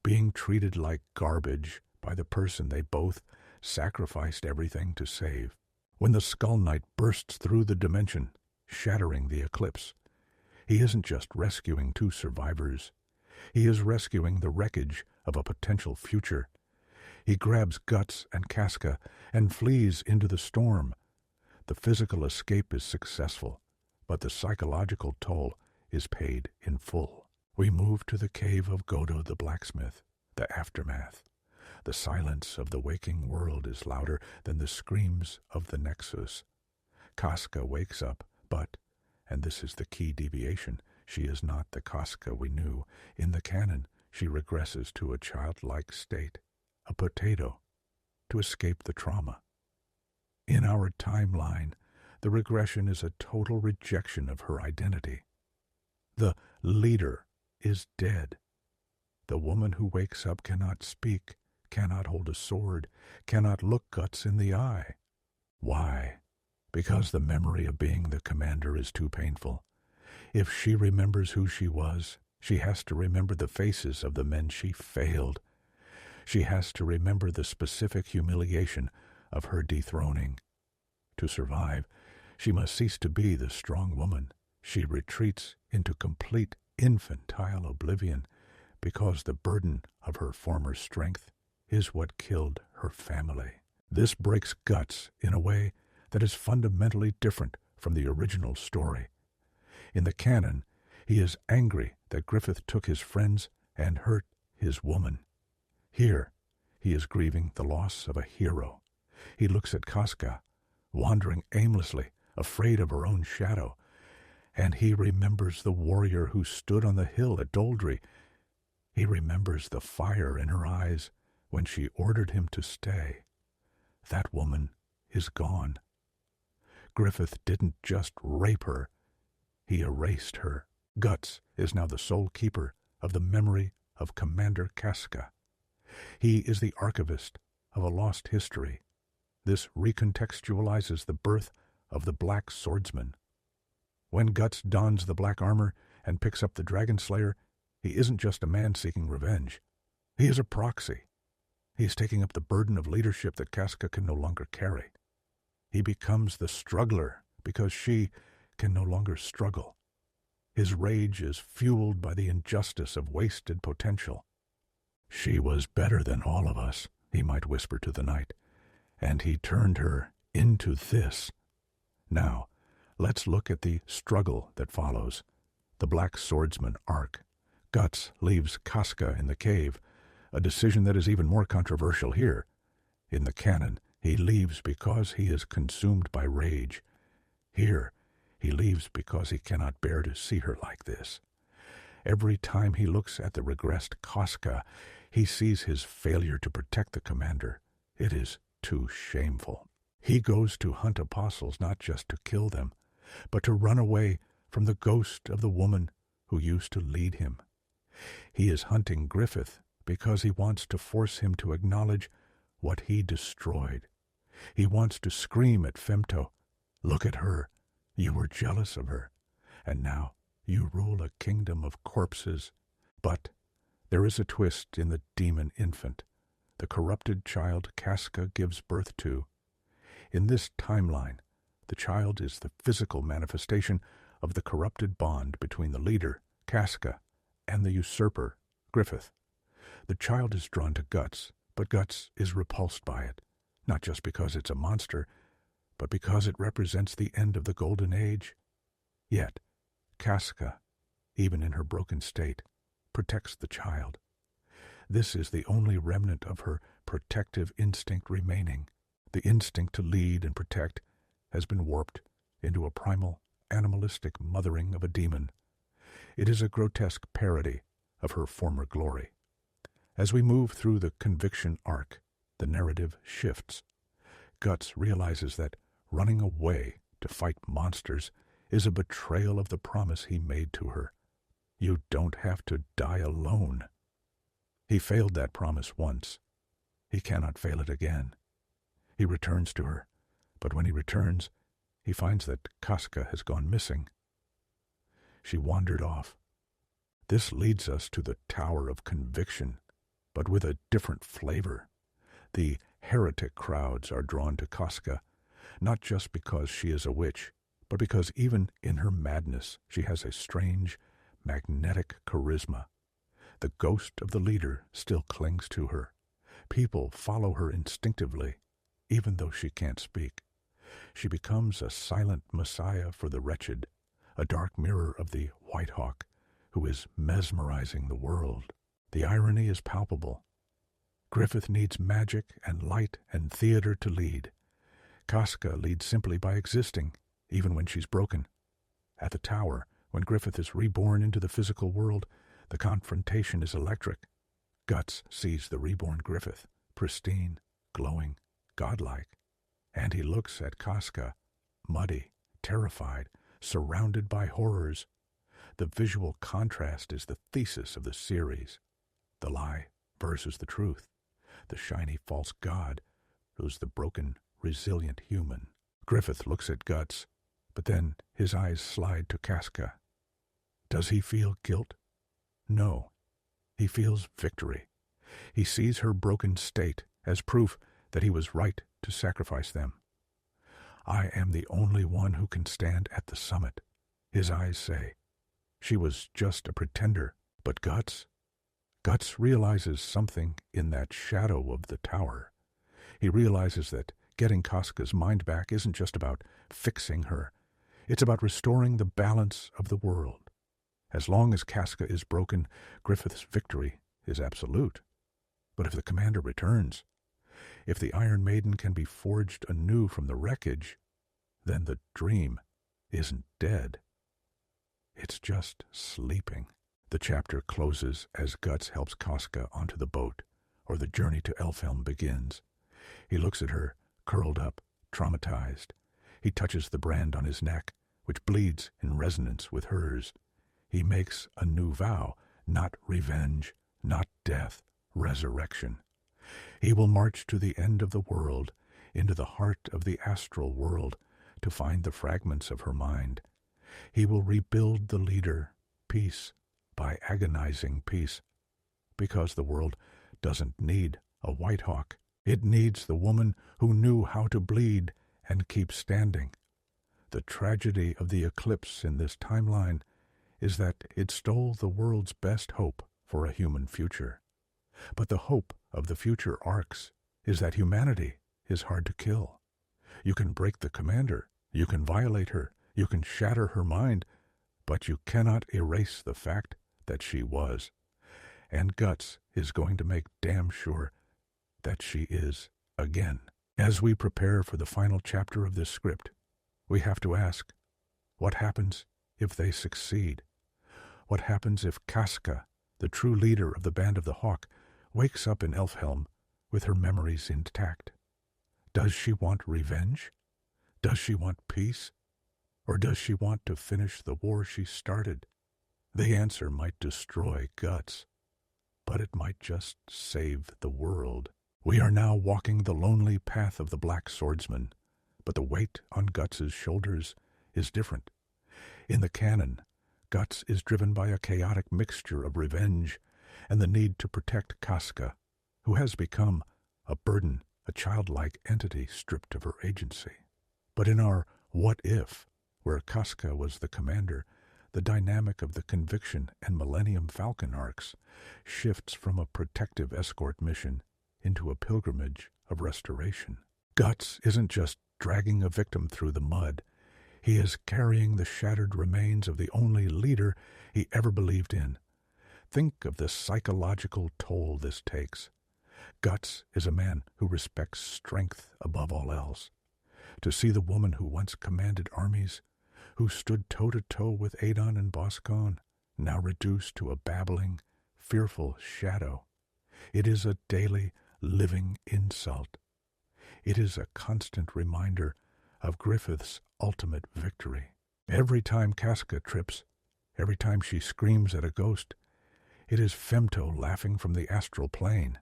being treated like garbage by the person they both sacrificed everything to save. When the Skull Knight bursts through the dimension, shattering the eclipse, he isn't just rescuing two survivors. He is rescuing the wreckage of a potential future. He grabs Guts and Casca and flees into the storm. The physical escape is successful, but the psychological toll is paid in full. We move to the cave of Godo the blacksmith, the aftermath. The silence of the waking world is louder than the screams of the Nexus. Casca wakes up, but, and this is the key deviation, she is not the Casca we knew. In the canon, she regresses to a childlike state, a potato, to escape the trauma. In our timeline, The regression is a total rejection of her identity. The leader is dead. The woman who wakes up cannot speak, cannot hold a sword, cannot look Guts in the eye. Why? Because the memory of being the commander is too painful. If she remembers who she was, she has to remember the faces of the men she failed. She has to remember the specific humiliation of her dethroning. To survive, she must cease to be the strong woman. She retreats into complete infantile oblivion because the burden of her former strength is what killed her family. This breaks Guts in a way that is fundamentally different from the original story. In the canon, he is angry that Griffith took his friends and hurt his woman. Here, he is grieving the loss of a hero. He looks at Casca, wandering aimlessly, afraid of her own shadow, and he remembers the warrior who stood on the hill at Doldry. He remembers the fire in her eyes when she ordered him to stay. That woman is gone. Griffith didn't just rape her, he erased her. Guts is now the sole keeper of the memory of Commander Casca. He is the archivist of a lost history. This recontextualizes the birth of the Black Swordsman. When Guts dons the black armor and picks up the Dragon Slayer, he isn't just a man seeking revenge. He is a proxy. He is taking up the burden of leadership that Casca can no longer carry. He becomes the struggler because she can no longer struggle. His rage is fueled by the injustice of wasted potential. "She was better than all of us," he might whisper to the night, "and he turned her into this." Now, let's look at the struggle that follows. The Black Swordsman arc. Guts leaves Casca in the cave, a decision that is even more controversial here. In the canon, he leaves because he is consumed by rage. Here, he leaves because he cannot bear to see her like this. Every time he looks at the regressed Casca, he sees his failure to protect the commander. It is too shameful. He goes to hunt apostles not just to kill them, but to run away from the ghost of the woman who used to lead him. He is hunting Griffith because he wants to force him to acknowledge what he destroyed. He wants to scream at Femto, "Look at her. You were jealous of her, and now you rule a kingdom of corpses." But there is a twist in the demon infant, the corrupted child Casca gives birth to. In this timeline, the child is the physical manifestation of the corrupted bond between the leader, Casca, and the usurper, Griffith. The child is drawn to Guts, but Guts is repulsed by it, not just because it's a monster, but because it represents the end of the Golden Age. Yet, Casca, even in her broken state, protects the child. This is the only remnant of her protective instinct remaining. The instinct to lead and protect has been warped into a primal, animalistic mothering of a demon. It is a grotesque parody of her former glory. As we move through the conviction arc, the narrative shifts. Guts realizes that running away to fight monsters is a betrayal of the promise he made to her. You don't have to die alone. He failed that promise once. He cannot fail it again. He returns to her, but when he returns, he finds that Casca has gone missing. She wandered off. This leads us to the Tower of Conviction, but with a different flavor. The heretic crowds are drawn to Casca, not just because she is a witch, but because even in her madness she has a strange, magnetic charisma. The ghost of the leader still clings to her. People follow her instinctively, even though she can't speak. She becomes a silent messiah for the wretched, a dark mirror of the White Hawk, who is mesmerizing the world. The irony is palpable. Griffith needs magic and light and theater to lead. Casca leads simply by existing, even when she's broken. At the tower, when Griffith is reborn into the physical world, the confrontation is electric. Guts sees the reborn Griffith, pristine, glowing, godlike, and he looks at Casca, muddy, terrified, surrounded by horrors. The visual contrast is the thesis of the series. The lie versus the truth. The shiny false god versus the broken, resilient human. Griffith looks at Guts, but then his eyes slide to Casca. Does he feel guilt? No. He feels victory. He sees her broken state as proof that he was right to sacrifice them. I am the only one who can stand at the summit, his eyes say. She was just a pretender, but Guts realizes something in that shadow of the tower. He realizes that getting Casca's mind back isn't just about fixing her. It's about restoring the balance of the world. As long as Casca is broken, Griffith's victory is absolute. But if the commander returns, if the Iron Maiden can be forged anew from the wreckage, then the dream isn't dead. It's just sleeping. The chapter closes as Guts helps Casca onto the boat, or the journey to Elfhelm begins. He looks at her, curled up, traumatized. He touches the brand on his neck, which bleeds in resonance with hers. He makes a new vow, not revenge, not death, resurrection. He will march to the end of the world, into the heart of the astral world, to find the fragments of her mind. He will rebuild the leader, peace, by agonizing peace, because the world doesn't need a White Hawk. It needs the woman who knew how to bleed and keep standing. The tragedy of the eclipse in this timeline is that it stole the world's best hope for a human future. But the hope of the future arcs is that humanity is hard to kill. You can break the commander, you can violate her, you can shatter her mind, but you cannot erase the fact that she was. And Guts is going to make damn sure that she is again. As we prepare for the final chapter of this script, we have to ask, what happens if they succeed? What happens if Casca, the true leader of the Band of the Hawk, wakes up in Elfhelm with her memories intact? Does she want revenge? Does she want peace? Or does she want to finish the war she started? The answer might destroy Guts, but it might just save the world. We are now walking the lonely path of the Black Swordsman, but the weight on Guts's shoulders is different. In the canon, Guts is driven by a chaotic mixture of revenge and the need to protect Casca, who has become a burden, a childlike entity stripped of her agency. But in our What If, where Casca was the commander, the dynamic of the Conviction and Millennium Falcon arcs shifts from a protective escort mission into a pilgrimage of restoration. Guts isn't just dragging a victim through the mud. He is carrying the shattered remains of the only leader he ever believed in. Think of the psychological toll this takes. Guts is a man who respects strength above all else. To see the woman who once commanded armies, who stood toe-to-toe with Adon and Boscon, now reduced to a babbling, fearful shadow, it is a daily, living insult. It is a constant reminder of Griffith's ultimate victory. Every time Casca trips, every time she screams at a ghost, it is Femto laughing from the astral plane.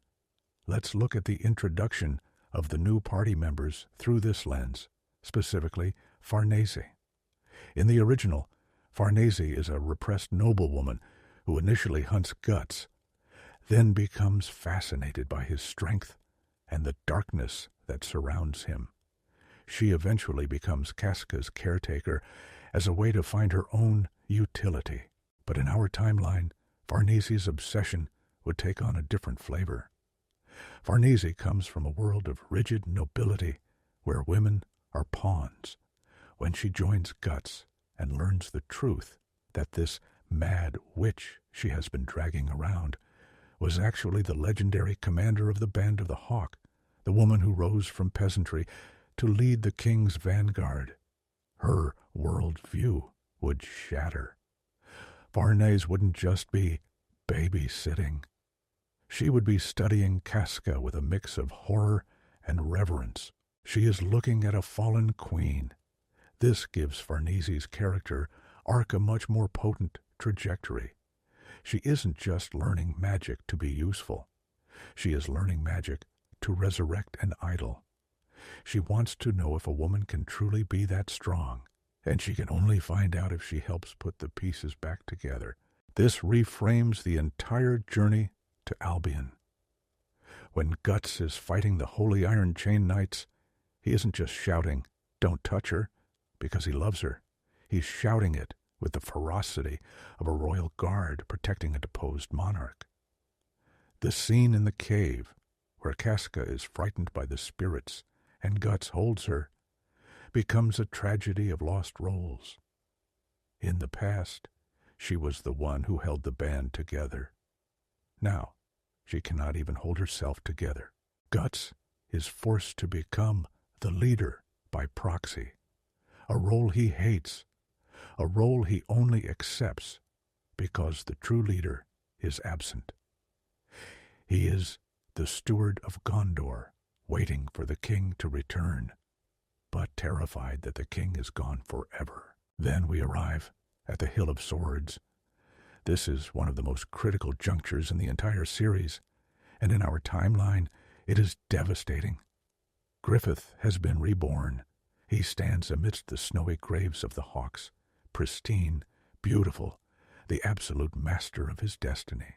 Let's look at the introduction of the new party members through this lens, specifically Farnese. In the original, Farnese is a repressed noblewoman who initially hunts Guts, then becomes fascinated by his strength and the darkness that surrounds him. She eventually becomes Casca's caretaker as a way to find her own utility. But in our timeline, Farnese's obsession would take on a different flavor. Farnese comes from a world of rigid nobility where women are pawns. When she joins Guts and learns the truth that this mad witch she has been dragging around was actually the legendary commander of the Band of the Hawk, the woman who rose from peasantry to lead the king's vanguard, her world view would shatter. Farnese wouldn't just be babysitting. She would be studying Casca with a mix of horror and reverence. She is looking at a fallen queen. This gives Farnese's character arc a much more potent trajectory. She isn't just learning magic to be useful. She is learning magic to resurrect an idol. She wants to know if a woman can truly be that strong, and she can only find out if she helps put the pieces back together. This reframes the entire journey to Albion. When Guts is fighting the Holy Iron Chain Knights, he isn't just shouting, "Don't touch her," because he loves her. He's shouting it with the ferocity of a royal guard protecting a deposed monarch. The scene in the cave, where Casca is frightened by the spirits and Guts holds her, becomes a tragedy of lost roles. In the past, she was the one who held the band together. Now, she cannot even hold herself together. Guts is forced to become the leader by proxy, a role he hates, a role he only accepts because the true leader is absent. He is the steward of Gondor, waiting for the king to return, but terrified that the king is gone forever. Then we arrive at the Hill of Swords. This is one of the most critical junctures in the entire series, and in our timeline, it is devastating. Griffith has been reborn. He stands amidst the snowy graves of the Hawks, pristine, beautiful, the absolute master of his destiny.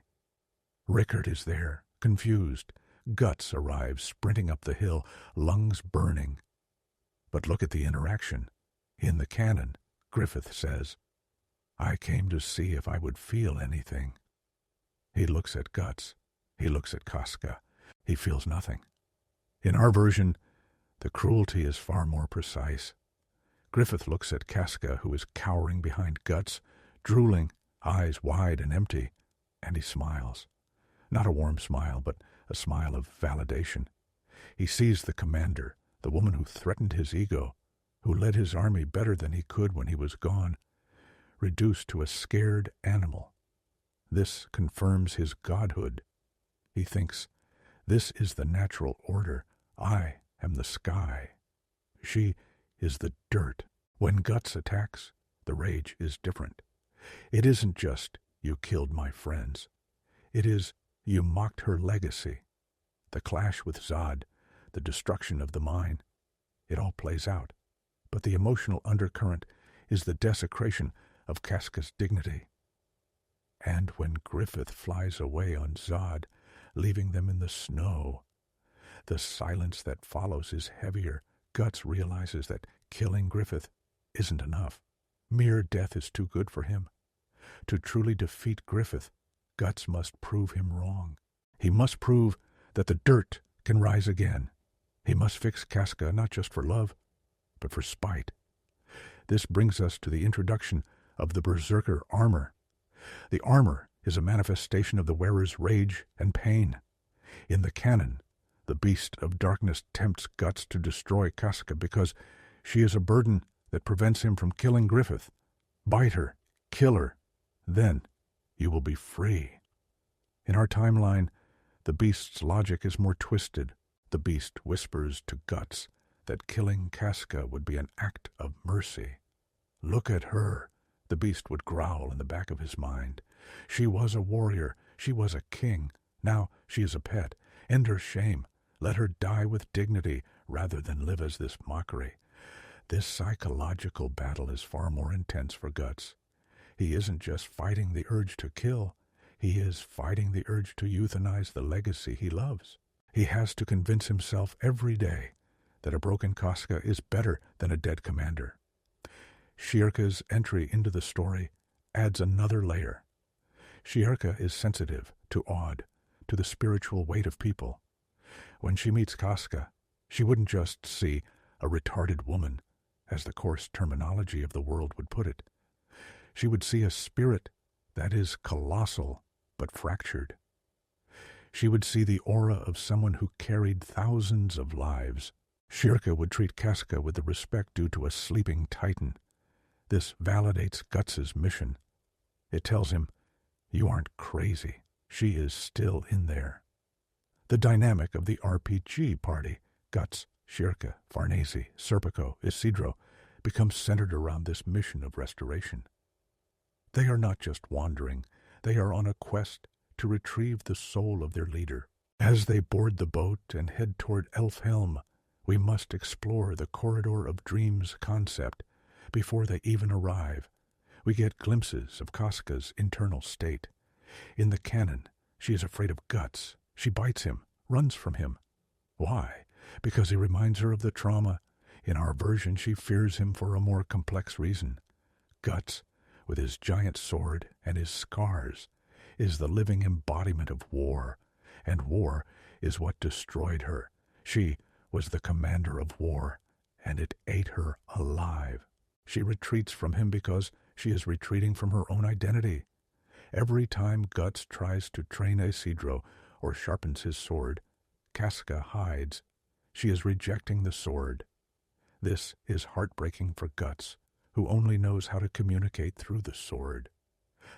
Rickard is there, confused. Guts arrives, sprinting up the hill, lungs burning. But look at the interaction. In the canon, Griffith says, "I came to see if I would feel anything." He looks at Guts. He looks at Casca. He feels nothing. In our version, the cruelty is far more precise. Griffith looks at Casca, who is cowering behind Guts, drooling, eyes wide and empty, and he smiles. Not a warm smile, but a smile of validation. He sees the commander, the woman who threatened his ego, who led his army better than he could when he was gone, reduced to a scared animal. This confirms his godhood. He thinks, this is the natural order. I am the sky. She is the dirt. When Guts attacks, the rage is different. It isn't just, "You killed my friends." It is, "You mocked her legacy." The clash with Zod, the destruction of the mine, it all plays out. But the emotional undercurrent is the desecration of Casca's dignity. And when Griffith flies away on Zod, leaving them in the snow, the silence that follows is heavier. Guts realizes that killing Griffith isn't enough. Mere death is too good for him. To truly defeat Griffith, Guts must prove him wrong. He must prove that the dirt can rise again. He must fix Casca not just for love, but for spite. This brings us to the introduction of the Berserker armor. The armor is a manifestation of the wearer's rage and pain. In the canon, the beast of darkness tempts Guts to destroy Casca because she is a burden that prevents him from killing Griffith. Bite her, kill her, then you will be free. In our timeline, the beast's logic is more twisted. The beast whispers to Guts that killing Casca would be an act of mercy. "Look at her," the beast would growl in the back of his mind. "She was a warrior. She was a king. Now she is a pet. End her shame. Let her die with dignity rather than live as this mockery." This psychological battle is far more intense for Guts. He isn't just fighting the urge to kill. He is fighting the urge to euthanize the legacy he loves. He has to convince himself every day that a broken Casca is better than a dead commander. Shirka's entry into the story adds another layer. Shirka is sensitive to awed, to the spiritual weight of people. When she meets Casca, she wouldn't just see a retarded woman, as the coarse terminology of the world would put it. She would see a spirit that is colossal but fractured. She would see the aura of someone who carried thousands of lives. Shirka would treat Casca with the respect due to a sleeping titan. This validates Guts's mission. It tells him, you aren't crazy. She is still in there. The dynamic of the RPG party, Guts, Shirka, Farnese, Serpico, Isidro, becomes centered around this mission of restoration. They are not just wandering, they are on a quest to retrieve the soul of their leader. As they board the boat and head toward Elfhelm, we must explore the corridor of dreams concept before they even arrive. We get glimpses of Casca's internal state. In the canon, she is afraid of Guts. She bites him, runs from him. Why? Because he reminds her of the trauma. In our version, she fears him for a more complex reason. Guts, with his giant sword and his scars, is the living embodiment of war, and war is what destroyed her. She was the commander of war, and it ate her alive. She retreats from him because she is retreating from her own identity. Every time Guts tries to train Isidro or sharpens his sword, Casca hides. She is rejecting the sword. This is heartbreaking for Guts, who only knows how to communicate through the sword.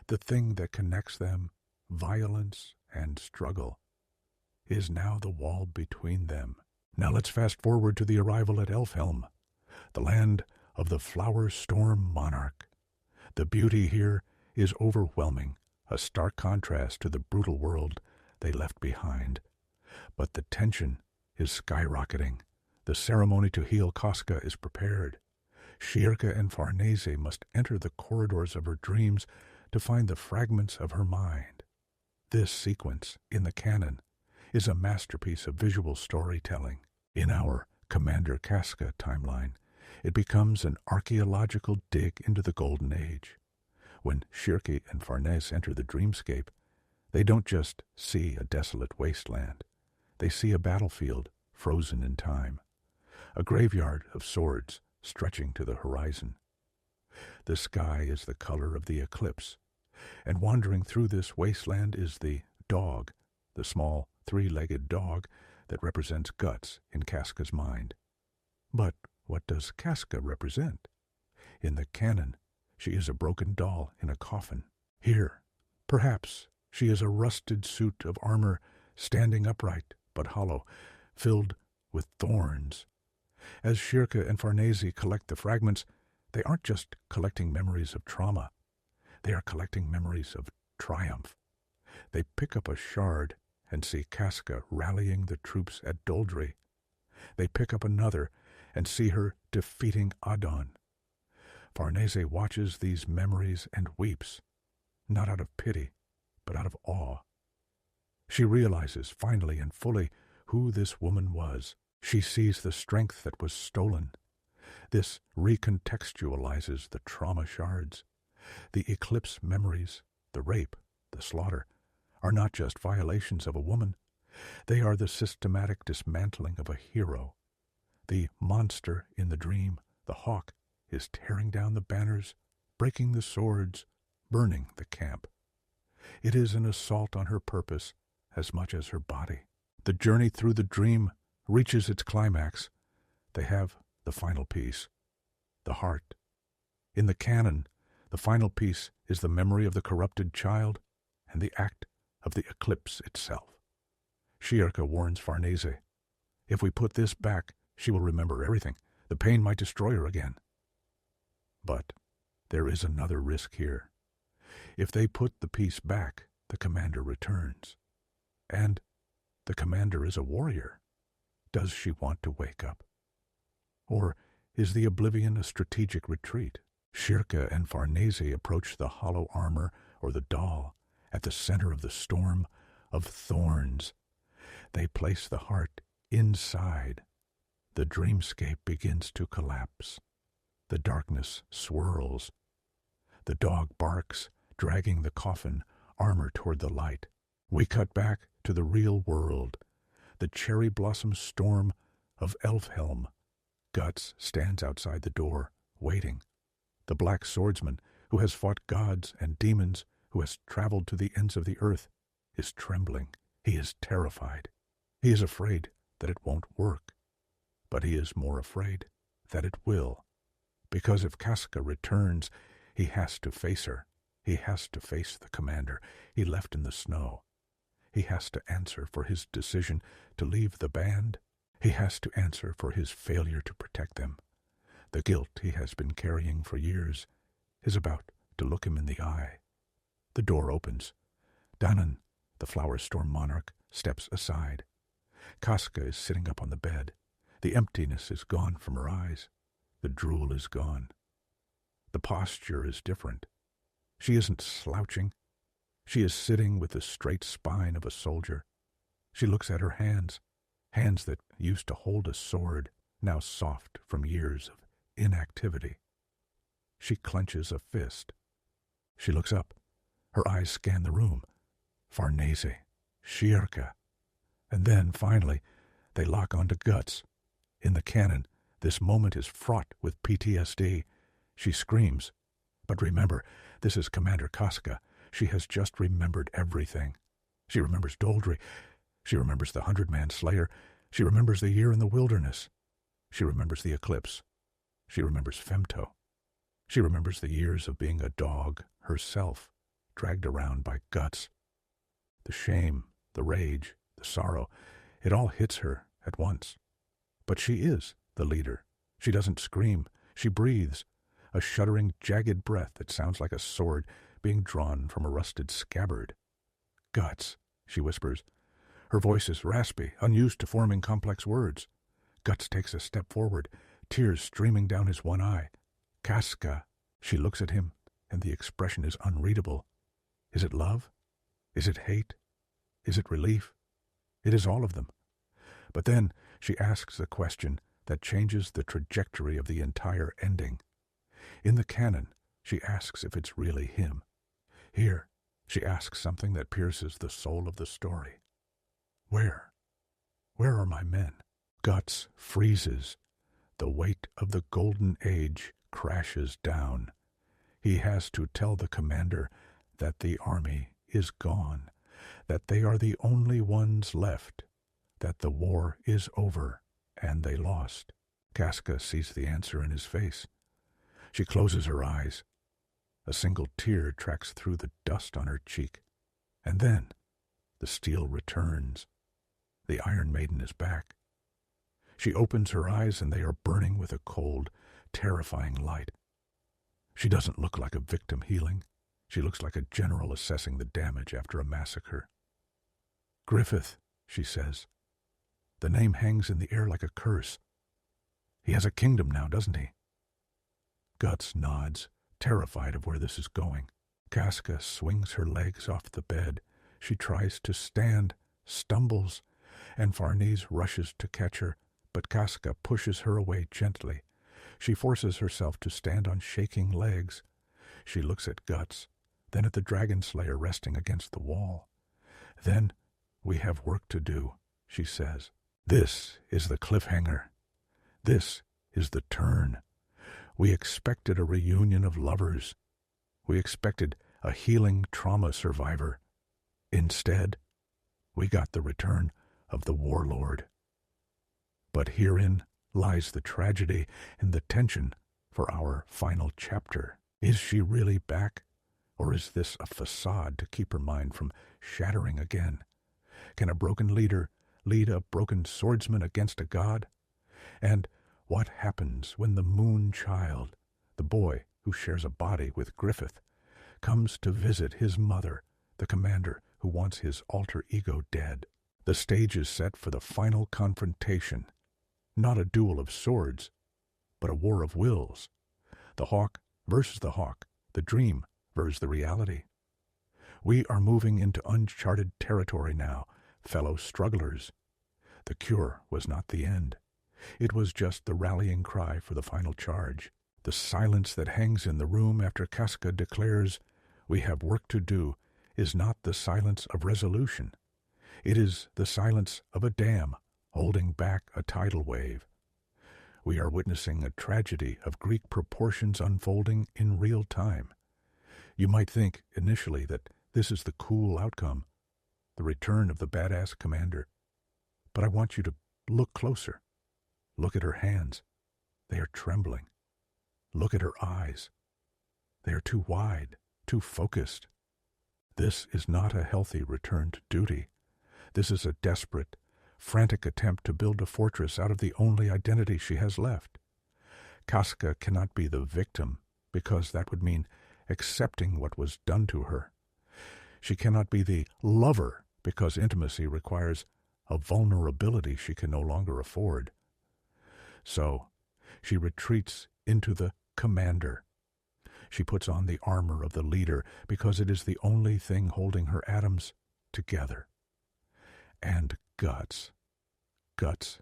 The thing that connects them, violence and struggle, is now the wall between them. Now let's fast forward to the arrival at Elfhelm, the land of the Flower Storm Monarch. The beauty here is overwhelming, a stark contrast to the brutal world they left behind. But the tension is skyrocketing. The ceremony to heal Casca is prepared. Shirka and Farnese must enter the corridors of her dreams to find the fragments of her mind. This sequence, in the canon, is a masterpiece of visual storytelling. In our Commander Casca timeline, it becomes an archaeological dig into the Golden Age. When Shirky and Farnese enter the dreamscape, they don't just see a desolate wasteland. They see a battlefield frozen in time, a graveyard of swords stretching to the horizon. The sky is the color of the eclipse, and wandering through this wasteland is the dog, the small three-legged dog that represents Guts in Casca's mind. But what does Casca represent? In the canon, she is a broken doll in a coffin. Here, perhaps, she is a rusted suit of armor standing upright but hollow, filled with thorns. As Shirka and Farnese collect the fragments, they aren't just collecting memories of trauma. They are collecting memories of triumph. They pick up a shard and see Casca rallying the troops at Doldry. They pick up another and see her defeating Adon. Farnese watches these memories and weeps, not out of pity, but out of awe. She realizes finally and fully who this woman was. She sees the strength that was stolen. This recontextualizes the trauma shards. The eclipse memories, the rape, the slaughter, are not just violations of a woman. They are the systematic dismantling of a hero. The monster in the dream, the hawk, is tearing down the banners, breaking the swords, burning the camp. It is an assault on her purpose as much as her body. The journey through the dream reaches its climax. They have the final piece, the heart. In the canon, the final piece is the memory of the corrupted child and the act of the eclipse itself. Shirka warns Farnese, if we put this back, she will remember everything. The pain might destroy her again. But there is another risk here. If they put the piece back, the commander returns. And the commander is a warrior. Does she want to wake up? Or is the oblivion a strategic retreat? Shirka and Farnese approach the hollow armor or the doll at the center of the storm of thorns. They place the heart inside. The dreamscape begins to collapse. The darkness swirls. The dog barks, dragging the coffin armor toward the light. We cut back to the real world, the cherry blossom storm of Elfhelm. Guts stands outside the door, waiting. The black swordsman, who has fought gods and demons, who has traveled to the ends of the earth, is trembling. He is terrified. He is afraid that it won't work. But he is more afraid that it will. Because if Casca returns, he has to face her. He has to face the commander he left in the snow. He has to answer for his decision to leave the band. He has to answer for his failure to protect them. The guilt he has been carrying for years is about to look him in the eye. The door opens. Danan, the flower storm monarch, steps aside. Casca is sitting up on the bed. The emptiness is gone from her eyes. The drool is gone. The posture is different. She isn't slouching. She is sitting with the straight spine of a soldier. She looks at her hands, hands that used to hold a sword, now soft from years of inactivity. She clenches a fist. She looks up. Her eyes scan the room. Farnese, Shirka. And then, finally, they lock onto Guts. In the canon, this moment is fraught with PTSD. She screams. But remember, this is Commander Casca. She has just remembered everything. She remembers Doldry. She remembers the 100-man slayer. She remembers the year in the wilderness. She remembers the eclipse. She remembers Femto. She remembers the years of being a dog herself, dragged around by Guts. The shame, the rage, the sorrow, it all hits her at once. But she is the leader. She doesn't scream. She breathes, a shuddering, jagged breath that sounds like a sword being drawn from a rusted scabbard. Guts, she whispers. Her voice is raspy, unused to forming complex words. Guts takes a step forward, tears streaming down his one eye. Casca. She looks at him, and the expression is unreadable. Is it love? Is it hate? Is it relief? It is all of them. But then she asks a question that changes the trajectory of the entire ending. In the canon, she asks if it's really him. Here, she asks something that pierces the soul of the story. Where? Where are my men? Guts freezes. The weight of the golden age crashes down. He has to tell the commander that the army is gone, that they are the only ones left, that the war is over and they lost. Casca sees the answer in his face. She closes her eyes. A single tear tracks through the dust on her cheek. And then the steel returns. The Iron Maiden is back. She opens her eyes and they are burning with a cold, terrifying light. She doesn't look like a victim healing. She looks like a general assessing the damage after a massacre. Griffith, she says. The name hangs in the air like a curse. He has a kingdom now, doesn't he? Guts nods, terrified of where this is going. Casca swings her legs off the bed. She tries to stand, stumbles, and Farnese rushes to catch her, but Casca pushes her away gently. She forces herself to stand on shaking legs. She looks at Guts, then at the dragon slayer resting against the wall. Then, we have work to do, she says. This is the cliffhanger. This is the turn. We expected a reunion of lovers. We expected a healing trauma survivor. Instead, we got the return of the warlord. But herein lies the tragedy and the tension for our final chapter. Is she really back, or is this a facade to keep her mind from shattering again? Can a broken leader lead a broken swordsman against a god? And what happens when the moon child, the boy who shares a body with Griffith, comes to visit his mother, the commander who wants his alter ego dead? The stage is set for the final confrontation. Not a duel of swords, but a war of wills. The hawk versus the hawk, the dream versus the reality. We are moving into uncharted territory now, fellow strugglers. The cure was not the end. It was just the rallying cry for the final charge. The silence that hangs in the room after Casca declares, "We have work to do," is not the silence of resolution. It is the silence of a dam holding back a tidal wave. We are witnessing a tragedy of Greek proportions unfolding in real time. You might think, initially, that this is the cool outcome, the return of the badass commander. But I want you to look closer. Look at her hands. They are trembling. Look at her eyes. They are too wide, too focused. This is not a healthy return to duty. This is a desperate, frantic attempt to build a fortress out of the only identity she has left. Casca cannot be the victim, because that would mean accepting what was done to her. She cannot be the lover, because intimacy requires a vulnerability she can no longer afford. So, she retreats into the commander. She puts on the armor of the leader, because it is the only thing holding her atoms together. And Guts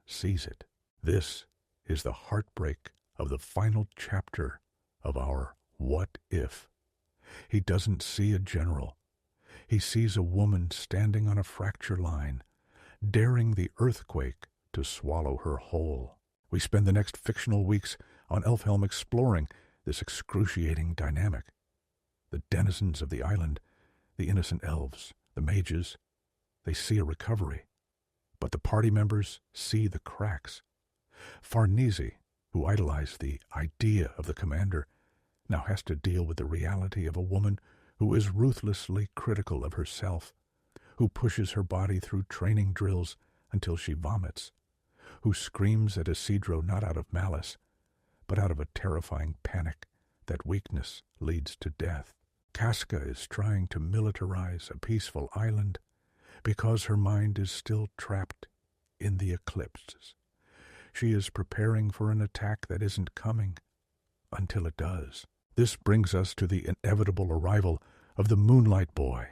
sees it. This is the heartbreak of the final chapter of our What If. He doesn't see a general. He sees a woman standing on a fracture line, daring the earthquake to swallow her whole. We spend the next fictional weeks on Elfhelm exploring this excruciating dynamic. The denizens of the island, the innocent elves, the mages, they see a recovery. But the party members see the cracks. Farnese, who idolized the idea of the commander, now has to deal with the reality of a woman who is ruthlessly critical of herself, who pushes her body through training drills until she vomits, who screams at Isidro not out of malice, but out of a terrifying panic that weakness leads to death. Casca is trying to militarize a peaceful island because her mind is still trapped in the eclipses. She is preparing for an attack that isn't coming until it does. This brings us to the inevitable arrival of the Moonlight Boy.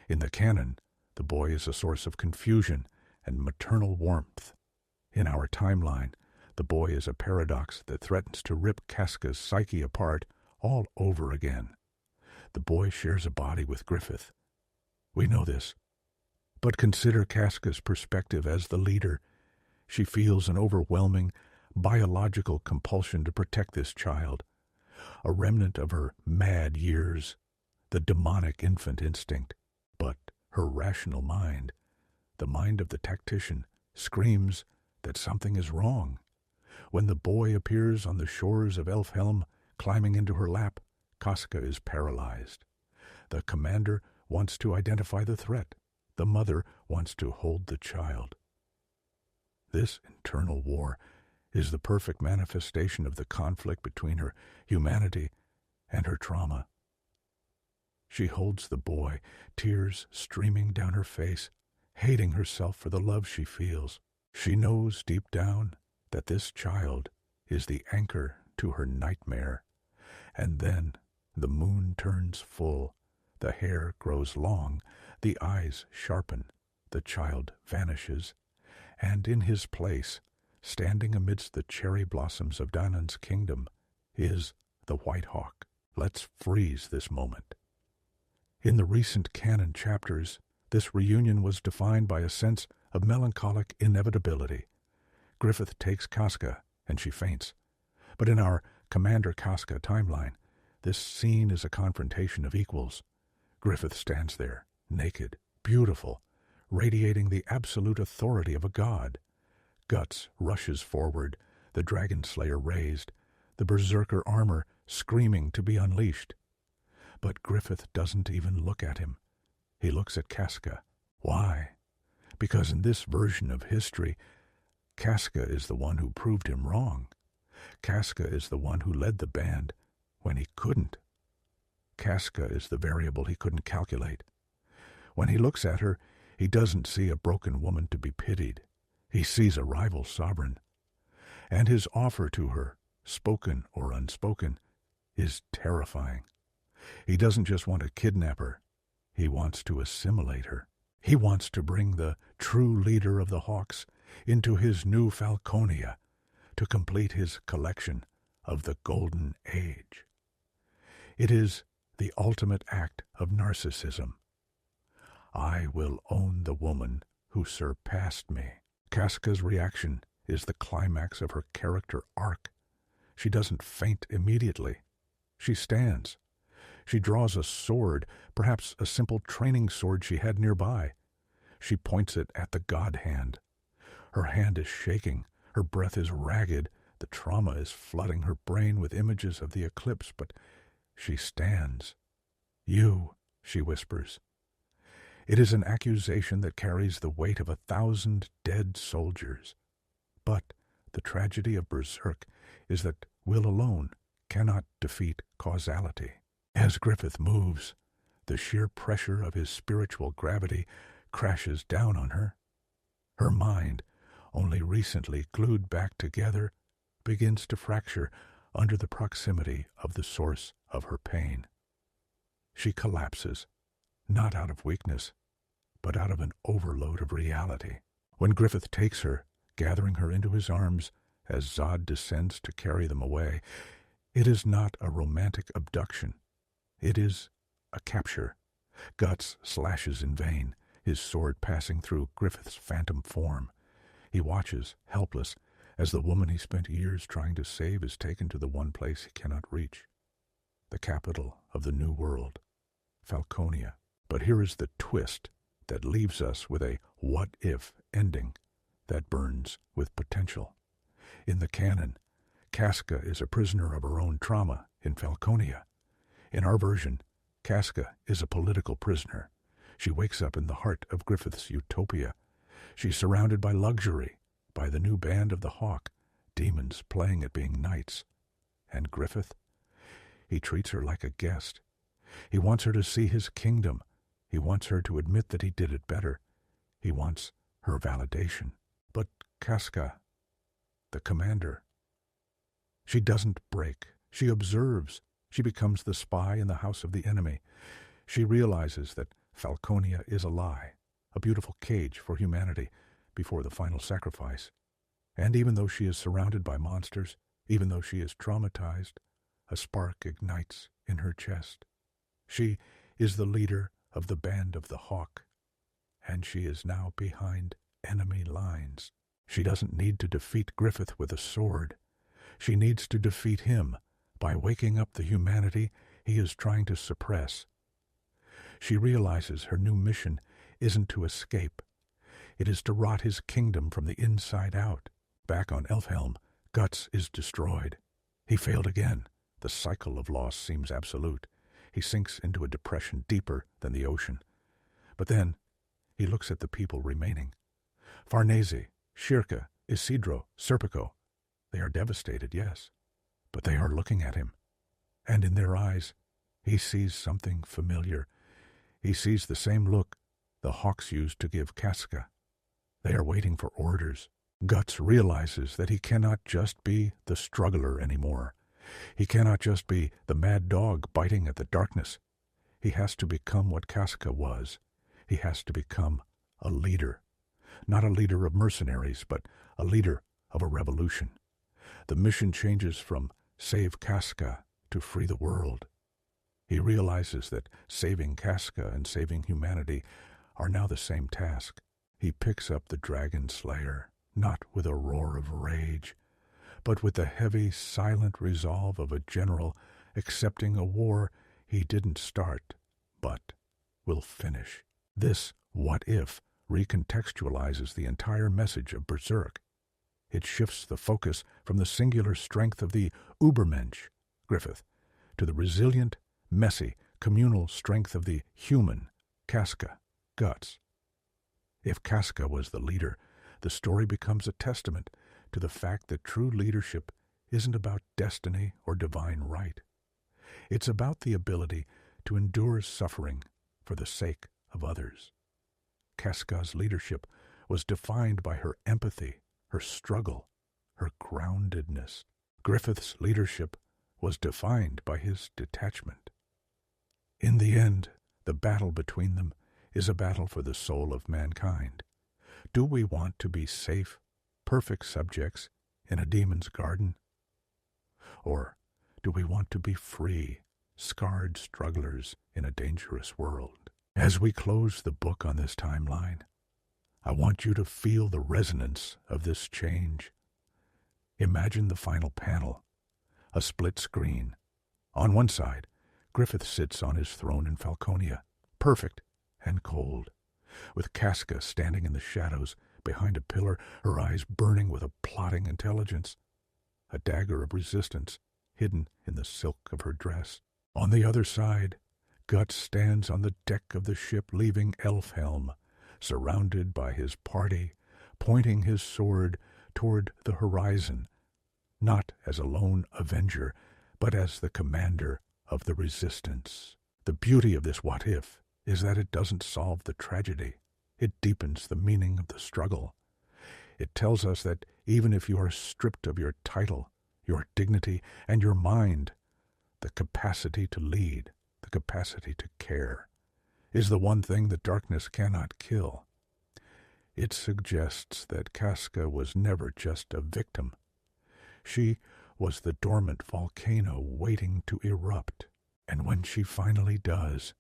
In the canon, the boy is a source of confusion and maternal warmth. In our timeline, the boy is a paradox that threatens to rip Casca's psyche apart all over again. The boy shares a body with Griffith. We know this. But consider Casca's perspective as the leader. She feels an overwhelming biological compulsion to protect this child, a remnant of her mad years, the demonic infant instinct. But her rational mind, the mind of the tactician, screams that something is wrong. When the boy appears on the shores of Elfhelm, climbing into her lap, Casca is paralyzed. The commander wants to identify the threat. The mother wants to hold the child. This internal war is the perfect manifestation of the conflict between her humanity and her trauma. She holds the boy, tears streaming down her face, hating herself for the love she feels. She knows deep down that this child is the anchor to her nightmare. And then the moon turns full, the hair grows long, the eyes sharpen, the child vanishes, and in his place, standing amidst the cherry blossoms of Danan's kingdom, is the White Hawk. Let's freeze this moment. In the recent canon chapters, this reunion was defined by a sense of melancholic inevitability. Griffith takes Casca, and she faints. But in our Commander Casca timeline, this scene is a confrontation of equals. Griffith stands there, naked, beautiful, radiating the absolute authority of a god. Guts rushes forward, the dragon slayer raised, the berserker armor screaming to be unleashed. But Griffith doesn't even look at him. He looks at Casca. Why? Because in this version of history, Casca is the one who proved him wrong. Casca is the one who led the band when he couldn't. Casca is the variable he couldn't calculate. When he looks at her, he doesn't see a broken woman to be pitied. He sees a rival sovereign. And his offer to her, spoken or unspoken, is terrifying. He doesn't just want to kidnap her. He wants to assimilate her. He wants to bring the true leader of the Hawks into his new Falconia to complete his collection of the Golden Age. It is the ultimate act of narcissism. I will own the woman who surpassed me. Casca's reaction is the climax of her character arc. She doesn't faint immediately. She stands. She draws a sword, perhaps a simple training sword she had nearby. She points it at the god hand. Her hand is shaking. Her breath is ragged. The trauma is flooding her brain with images of the eclipse, but she stands. You, she whispers. It is an accusation that carries the weight of 1,000 dead soldiers. But The tragedy of Berserk is that will alone cannot defeat causality. As Griffith moves, the sheer pressure of his spiritual gravity crashes down on her. Her mind, only recently glued back together, begins to fracture under the proximity of the source of her pain. She collapses, not out of weakness, but out of an overload of reality. When Griffith takes her, gathering her into his arms as Zod descends to carry them away, it is not a romantic abduction. It is a capture. Guts slashes in vain, his sword passing through Griffith's phantom form. He watches, helpless, as the woman he spent years trying to save is taken to the one place he cannot reach, the capital of the New World, Falconia. But here is the twist that leaves us with a what-if ending that burns with potential. In the canon, Casca is a prisoner of her own trauma in Falconia. In our version, Casca is a political prisoner. She wakes up in the heart of Griffith's utopia. She's surrounded by luxury, by the new band of the Hawk, demons playing at being knights. And Griffith? He treats her like a guest. He wants her to see his kingdom. He wants her to admit that he did it better. He wants her validation. But Casca, the commander, she doesn't break. She observes. She becomes the spy in the house of the enemy. She realizes that Falconia is a lie, a beautiful cage for humanity before the final sacrifice. And even though she is surrounded by monsters, even though she is traumatized, a spark ignites in her chest. She is the leader of the band of the Hawk, and she is now behind enemy lines. She doesn't need to defeat Griffith with a sword. She needs to defeat him by waking up the humanity he is trying to suppress. She realizes her new mission isn't to escape. It is to rot his kingdom from the inside out. Back on Elfhelm, Guts is destroyed. He failed again. The cycle of loss seems absolute. He sinks into a depression deeper than the ocean. But then, he looks at the people remaining. Farnese, Shirka, Isidro, Serpico. They are devastated, yes, but they are looking at him. And in their eyes, he sees something familiar. He sees the same look the Hawks used to give Casca. They are waiting for orders. Guts realizes that he cannot just be the struggler anymore. He cannot just be the mad dog biting at the darkness. He has to become what Casca was. He has to become a leader. Not a leader of mercenaries, but a leader of a revolution. The mission changes from save Casca to free the world. He realizes that saving Casca and saving humanity are now the same task. He picks up the dragon slayer, not with a roar of rage, but with the heavy, silent resolve of a general accepting a war he didn't start, but will finish. This what-if recontextualizes the entire message of Berserk. It shifts the focus from the singular strength of the Ubermensch, Griffith, to the resilient, messy, communal strength of the human, Casca, Guts. If Casca was the leader, the story becomes a testament to the fact that true leadership isn't about destiny or divine right. It's about the ability to endure suffering for the sake of others. Casca's leadership was defined by her empathy, her struggle, her groundedness. Griffith's leadership was defined by his detachment. In the end, the battle between them is a battle for the soul of mankind. Do we want to be safe, perfect subjects in a demon's garden? Or do we want to be free, scarred strugglers in a dangerous world? As we close the book on this timeline, I want you to feel the resonance of this change. Imagine the final panel, a split screen. On one side, Griffith sits on his throne in Falconia, perfect and cold, with Casca standing in the shadows behind a pillar, her eyes burning with a plotting intelligence, a dagger of resistance hidden in the silk of her dress. On the other side, Guts stands on the deck of the ship leaving Elfhelm, surrounded by his party, pointing his sword toward the horizon, not as a lone avenger, but as the commander of the resistance. The beauty of this what-if is that it doesn't solve the tragedy. It deepens the meaning of the struggle. It tells us that even if you are stripped of your title, your dignity, and your mind, the capacity to lead, the capacity to care, is the one thing that darkness cannot kill. It suggests that Casca was never just a victim. She was the dormant volcano waiting to erupt. And when she finally does,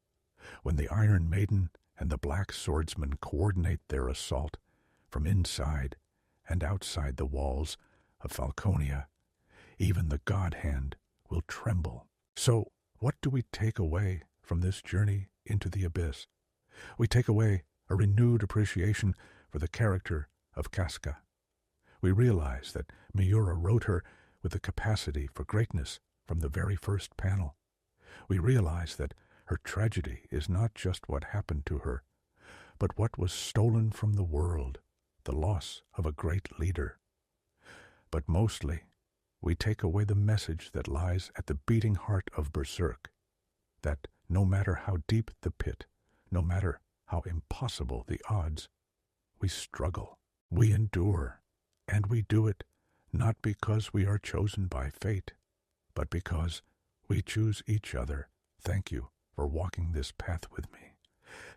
when the Iron Maiden and the Black Swordsman coordinate their assault from inside and outside the walls of Falconia, even the God Hand will tremble. So, what do we take away from this journey into the abyss? We take away a renewed appreciation for the character of Casca. We realize that Miura wrote her with the capacity for greatness from the very first panel. We realize that her tragedy is not just what happened to her, but what was stolen from the world, the loss of a great leader. But mostly, we take away the message that lies at the beating heart of Berserk, that no matter how deep the pit, no matter how impossible the odds, we struggle, we endure, and we do it not because we are chosen by fate, but because we choose each other. Thank you for walking this path with me.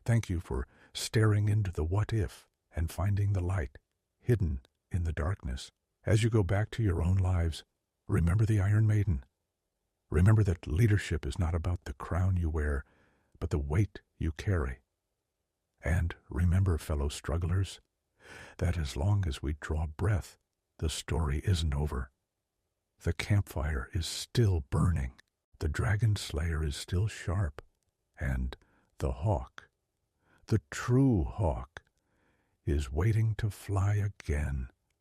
Thank you for staring into the what-if and finding the light hidden in the darkness. As you go back to your own lives, remember the Iron Maiden. Remember that leadership is not about the crown you wear, but the weight you carry. And remember, fellow strugglers, that as long as we draw breath, the story isn't over. The campfire is still burning, the dragon slayer is still sharp, and the hawk, the true hawk, is waiting to fly again.